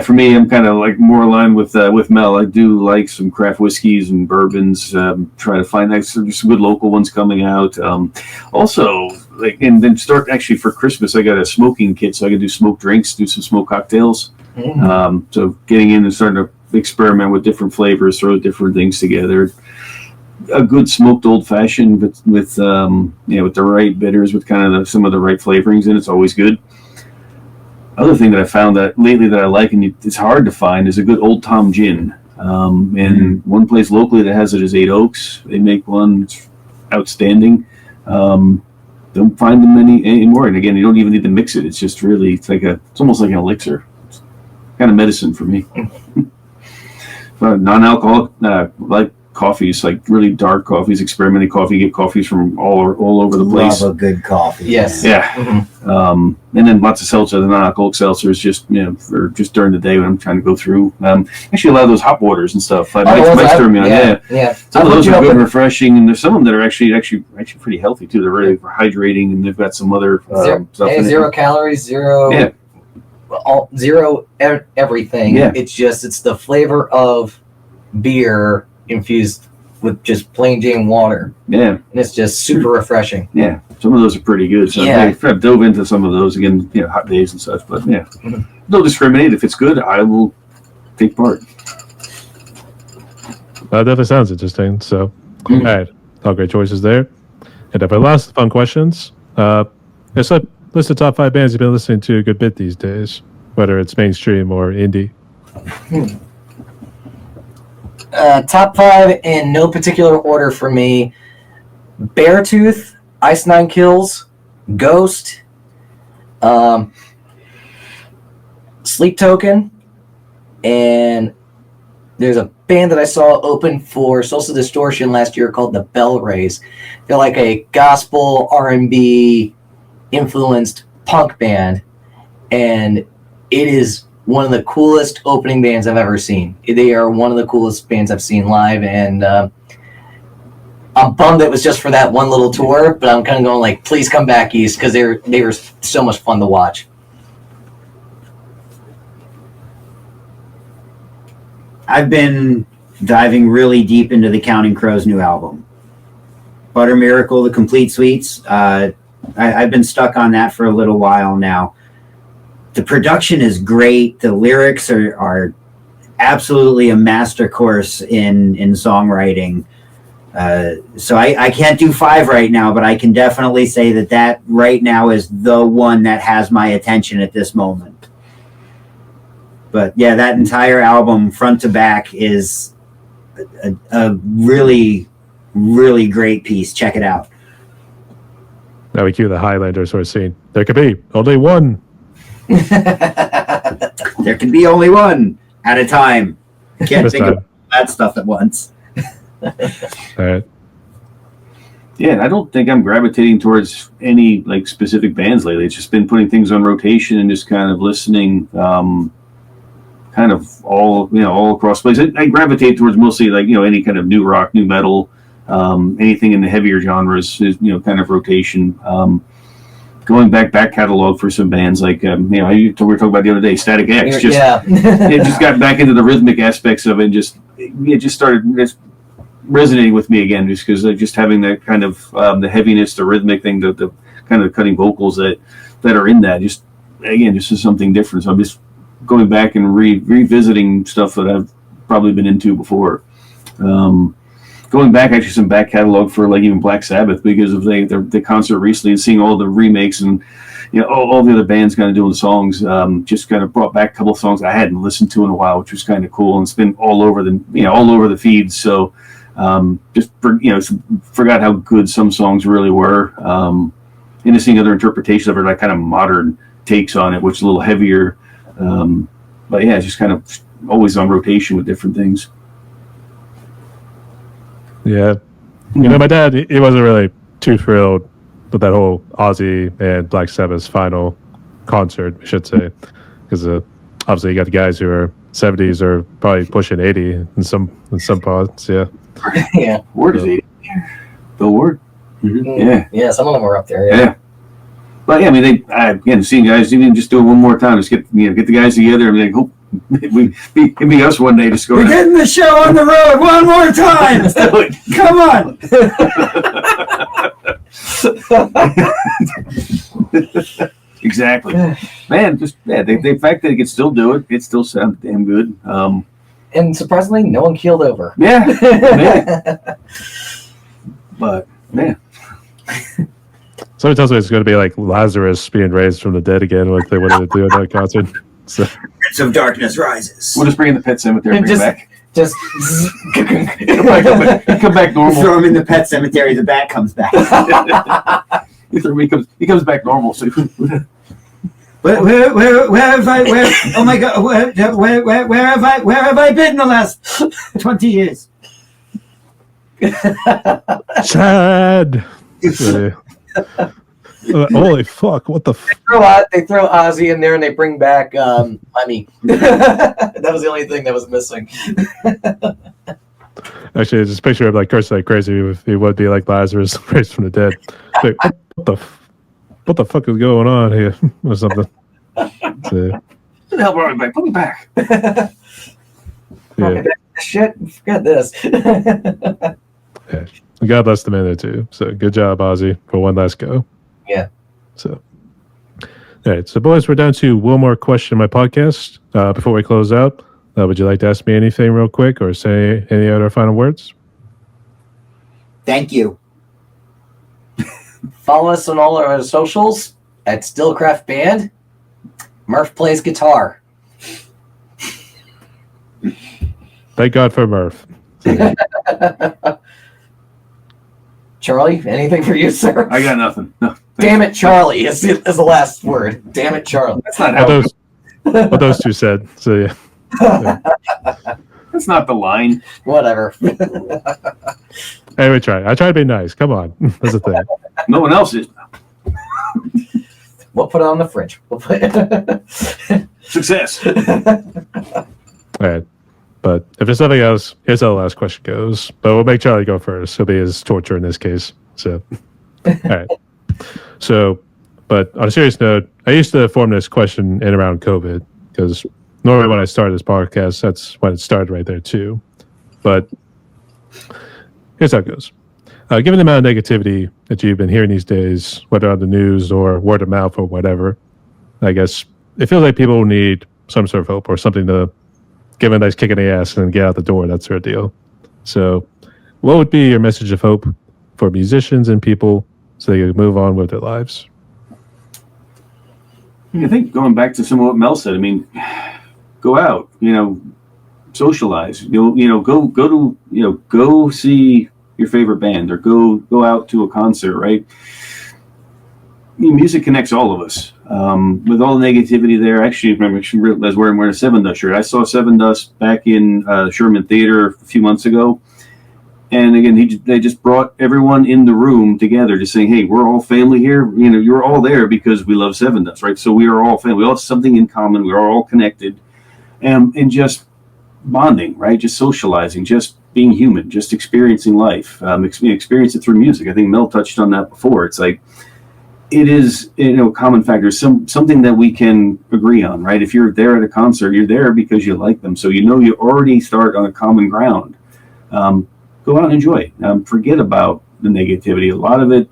For me, I'm kind of like more aligned with Mel. I do like some craft whiskeys and bourbons. Try to find some good local ones coming out. Also, and then start actually for Christmas. I got a smoking kit, so I can do smoked drinks, do some smoked cocktails. So getting in and starting to experiment with different flavors, throw different things together. A good smoked old fashioned, but with the right bitters, with kind of some of the right flavorings, and it's always good. Other thing that I found that lately that I like, and it's hard to find, is a good Old Tom gin. And one place locally that has it is 8 Oaks. They make one, it's outstanding. Don't find them anymore. And again, you don't even need to mix it. It's just really, it's almost like an elixir. It's kind of medicine for me. Non-alcoholic, like coffees, like really dark coffees, experimental coffee. You get coffees from all over the place. Love a good coffee. Yes. Yeah. And then lots of seltzer, the non-alcoholic seltzers, just for just during the day when I'm trying to go through. Actually, a lot of those hot waters and stuff. Might stir me on. Yeah. Some of those are good and refreshing, and there's some of them that are actually pretty healthy too. They're really hydrating, and they've got some other stuff in zero it. calories, zero. Yeah. Zero everything. Yeah. It's the flavor of beer infused with just plain Jane water. Yeah. And it's just super refreshing. Yeah. Some of those are pretty good. So I've dove into some of those again, hot days and such. But don't discriminate. If it's good, I will take part. That definitely sounds interesting. So, all right, all great choices there. And if I lost fun questions, list the top 5 bands you've been listening to a good bit these days, whether it's mainstream or indie. Top 5 in no particular order for me: Beartooth, Ice Nine Kills, Ghost, Sleep Token, and there's a band that I saw open for Social Distortion last year called the Bell Rays. They're like a gospel R&B influenced punk band, and it is one of the coolest opening bands I've ever seen. They are one of the coolest bands I've seen live, and I'm bummed it was just for that one little tour, but I'm kind of going like, please come back east, because they were so much fun to watch. I've been diving really deep into the Counting Crows' new album, Butter Miracle, the Complete Suites. I've been stuck on that for a little while now. The production is great. The lyrics are absolutely a master course in songwriting. So I can't do 5 right now, but I can definitely say that right now is the one that has my attention at this moment. But yeah, that entire album, front to back, is a really, really great piece. Check it out. Now we cue the Highlander sort of scene. There could be only one. There can be only one at a time. Can't This think time. of that stuff at once. All right. Yeah, and I don't think I'm gravitating towards any like specific bands lately. It's just been putting things on rotation and just kind of listening, kind of all across the place. I gravitate towards mostly like any kind of new rock, new metal, anything in the heavier genres is kind of rotation. Going back catalog for some bands like we were talking about the other day, Static X. It just got back into the rhythmic aspects of it. And it just started resonating with me again, just because just having that kind of the heaviness, the rhythmic thing, the kind of cutting vocals that are in that. Just is something different. So I'm just going back and revisiting stuff that I've probably been into before. Going back actually some back catalog for like even Black Sabbath because of the concert recently and seeing all the remakes and all the other bands kind of doing songs, just kind of brought back a couple of songs I hadn't listened to in a while, which was kind of cool, and it's been all over the feeds. So forgot how good some songs really were, and just seeing other interpretations of it, like kind of modern takes on it, which is a little heavier. But yeah, it's just kind of always on rotation with different things. Yeah. My dad, he wasn't really too thrilled with that whole Ozzy and Black Sabbath's final concert, I should say. Because obviously you got the guys who are 70s or probably pushing 80 in some parts, yeah. Yeah. Word is 80. The word. Mm-hmm. Yeah, some of them were up there, yeah. But yeah, I mean, again, seeing guys, even just do it one more time, just get the guys together and like, hope it'd be us one day just go. We're getting the show on the road one more time. Come on. Exactly, man. The fact that they can still do it, it still sounds damn good. And surprisingly, no one keeled over. Yeah. But man. Somebody tells me it's going to be like Lazarus being raised from the dead again, like they wanted to do at that concert. So. Prince of Darkness rises. We'll just bring in the Pet Cemetery and bring back. Just come back normal. Throw him in the Pet Cemetery. The bat comes back. he comes back normal. So. Where have I? Oh my God! Where have I been the last 20 years? Sad. Holy fuck! What the? They throw Ozzy in there and they bring back Lemmy. That was the only thing that was missing. Actually, just picture him like cursing like crazy. If he would be like Lazarus raised from the dead. Like, what the fuck is going on here or something? So, What the hell brought me back? Put me back. Yeah. Shit, forget this. Yeah. God bless the man there too. So good job, Ozzy, for one last go. Yeah. So, all right. So, boys, we're down to one more question in my podcast. Before we close out, would you like to ask me anything real quick or say any other final words? Thank you. Follow us on all our socials at Stillcraft Band. Murph plays guitar. Thank God for Murph. So, Charlie, anything for you, sir? I got nothing. No. Damn it, Charlie is the last word. Damn it, Charlie. That's not how. what those two said. So yeah. That's not the line. Whatever. Hey, we try. I try to be nice. Come on. That's the thing. No one else is. We'll put it on the fridge. We'll put Success. All right. But if there's nothing else, here's how the last question goes. But we'll make Charlie go first. He'll be his torture in this case. So, all right. So, but on a serious note, I used to form this question in around COVID because normally when I started this podcast, that's when it started right there too. But here's how it goes. Given the amount of negativity that you've been hearing these days, whether on the news or word of mouth or whatever, I guess it feels like people need some sort of hope or something to give a nice kick in the ass and get out the door, that sort of deal. So what would be your message of hope for musicians and people so they can move on with their lives? I think going back to some of what Mel said, I mean, go out, socialize, go see your favorite band or go out to a concert, right? Music connects all of us. With all the negativity there, actually, I was wearing a Seven Dust shirt. I saw Seven Dust back in Sherman Theater a few months ago. And again, they just brought everyone in the room together, just saying, "Hey, we're all family here. You're all there because we love Seven Dust, right? So we are all family. We all have something in common. We are all connected, and just bonding, right? Just socializing, just being human, just experiencing life. Experience it through music. I think Mel touched on that before. It's like it is, common factor, something that we can agree on, right? If you're there at a concert, you're there because you like them, so you already start on a common ground." Go out and enjoy it. Forget about the negativity. A lot of it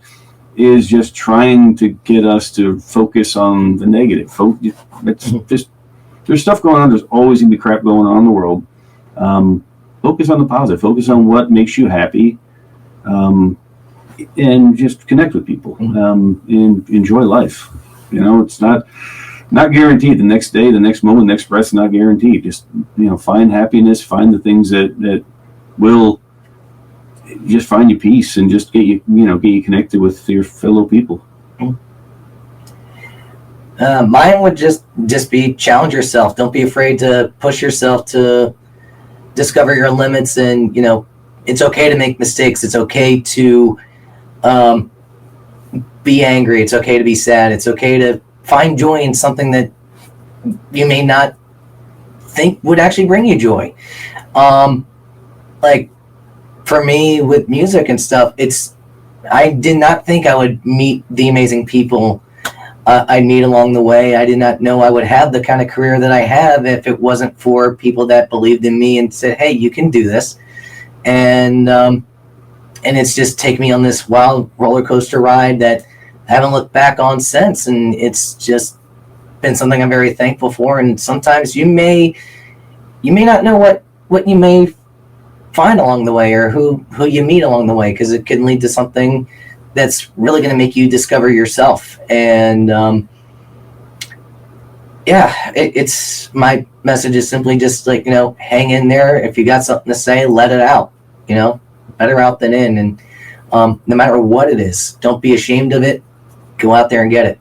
is just trying to get us to focus on the negative. There's stuff going on. There's always going to be crap going on in the world. Focus on the positive. Focus on what makes you happy, and just connect with people and enjoy life. It's not guaranteed. The next day, the next moment, the next breath is not guaranteed. Just find happiness. Find the things that will just find you peace and just get you connected with your fellow people. Mine would just be challenge yourself. Don't be afraid to push yourself to discover your limits, and it's okay to make mistakes. It's okay to be angry. It's okay to be sad. It's okay to find joy in something that you may not think would actually bring you joy. Like for me with music and stuff, I did not think I would meet the amazing people I meet along the way. I did not know I would have the kind of career that I have if it wasn't for people that believed in me and said, "Hey, you can do this." And it's just taken me on this wild roller coaster ride that I haven't looked back on since. And it's just been something I'm very thankful for. And sometimes you may not know what you may find along the way or who you meet along the way, because it can lead to something that's really going to make you discover yourself. And it's my message is simply just like, hang in there. If you got something to say, let it out. Better out than in. And no matter what it is, don't be ashamed of it. Go out there and get it.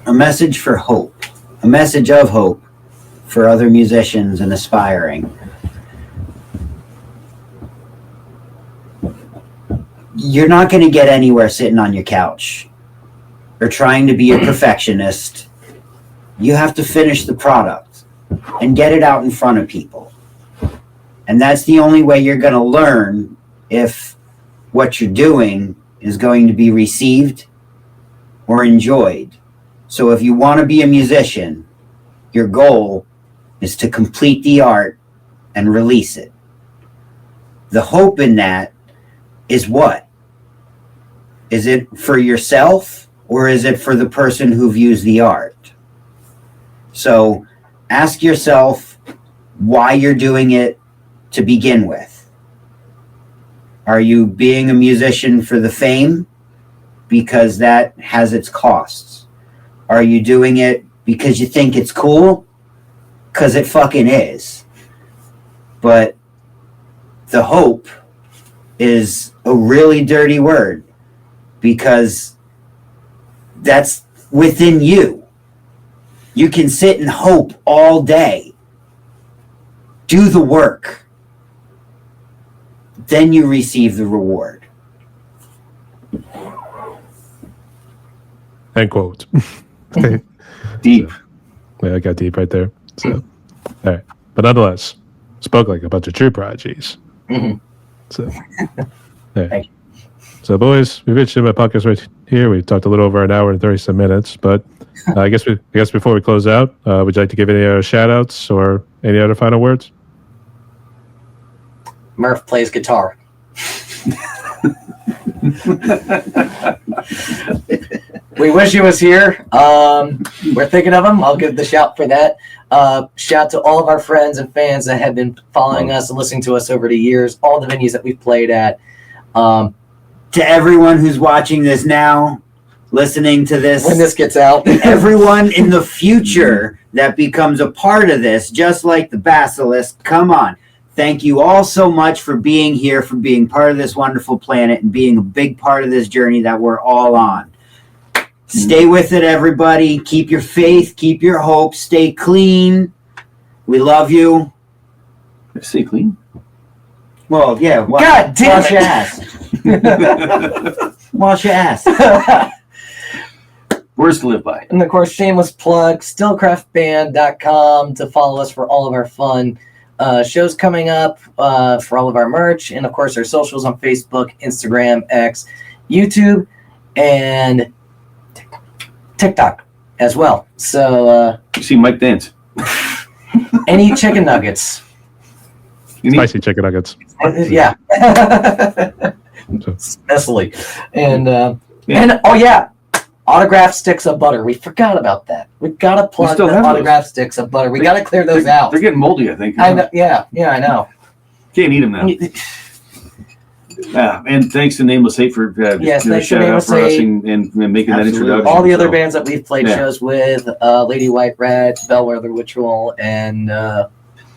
A message for hope, a message of hope for other musicians and aspiring. You're not going to get anywhere sitting on your couch or trying to be a perfectionist. You have to finish the product and get it out in front of people. And that's the only way you're going to learn if what you're doing is going to be received or enjoyed. So if you want to be a musician, your goal is to complete the art and release it. The hope in that is what? Is it for yourself or is it for the person who views the art? So ask yourself why you're doing it to begin with. Are you being a musician for the fame? Because that has its costs. Are you doing it because you think it's cool? Because it fucking is. But the hope is a really dirty word, because that's within you. You can sit and hope all day. Do the work. Then you receive the reward. End quote. Deep. Yeah, I got deep right there. So, all right. But nonetheless, spoke like a bunch of true prodigies. Mm-hmm. So, yeah. Thank you. So, boys, we've reached my podcast right here. We talked a little over an hour and 30 minutes, but I guess before we close out, would you like to give any other shout outs or any other final words? Murph plays guitar. We wish he was here. We're thinking of him. I'll give the shout for that. Shout to all of our friends and fans that have been following us and listening to us over the years, all the venues that we've played at. To everyone who's watching this now, listening to this, When this gets out. everyone in the future that becomes a part of this, just like the Basilisk, come on. Thank you all so much for being here, for being part of this wonderful planet, and being a big part of this journey that we're all on. Stay with it, everybody. Keep your faith, keep your hope, stay clean. We love you. Stay clean. Well, yeah. God damn wash it. your ass. Wash your ass. Words to live by. And of course, shameless plug, stillcraftband.com to follow us for all of our fun shows coming up, for all of our merch, and of course our socials on Facebook, Instagram, X, YouTube, and TikTok as well. So You see Mike dance. and eat chicken nuggets. Spicy chicken nuggets. Yeah. Especially. And oh yeah, autograph sticks of butter. We forgot about that. We gotta plug still the have those. autograph sticks of butter. We gotta clear those They're out. getting moldy, I think. I know, yeah, I know. Can't eat them now. Yeah, and thanks to Nameless Hate for Yes, doing a thanks to shout out Nameless for us Hate. and making that Absolutely. introduction. All the other So, bands that we've played Yeah. shows with, Lady White Rat, Bellwether Ritual, and the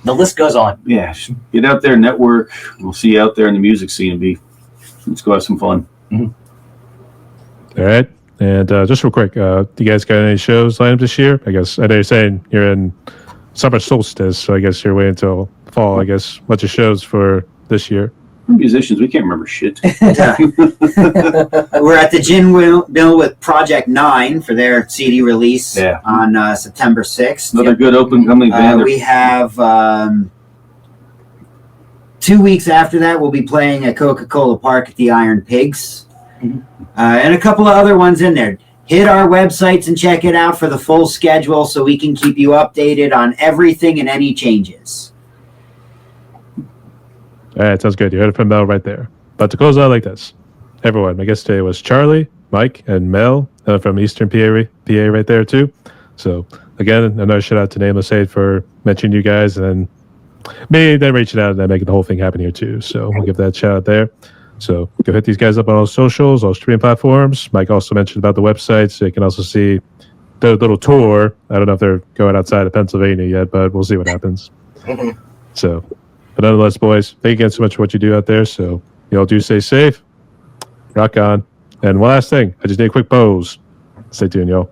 list goes on. Yeah, get out there, network. We'll see you out there in the music scene. Let's go have some fun. All right. And just real quick, do you guys got any shows lined up this year? I guess I know you're saying you're in summer solstice, so I guess you're waiting until fall. I guess what's your shows for this year? We're musicians, we can't remember shit. We're at the Gin Mill with Project 9 for their CD release on September 6th. Another good open coming band. We have 2 weeks after that, we'll be playing at Coca-Cola Park at the Iron Pigs. And a couple of other ones in there. Hit our websites and check it out for the full schedule so we can keep you updated on everything and any changes. All right, sounds good. You heard it from Mel right there. But to close out like this, everyone, my guest today was Charlie, Mike, and Mel from Eastern PA right there too. So again, another shout out to Nameless Hate for mentioning you guys, and then me then reaching out and then making the whole thing happen here too. So we'll give that shout out there. So go hit these guys up on all socials, all streaming platforms. Mike also mentioned about the website, so you can also see the little tour. I don't know if they're going outside of Pennsylvania yet, but we'll see what happens. So, but nonetheless, boys, thank you again so much for what you do out there. So y'all do stay safe. Rock on. And one last thing, I just need a quick pose. Stay tuned, y'all.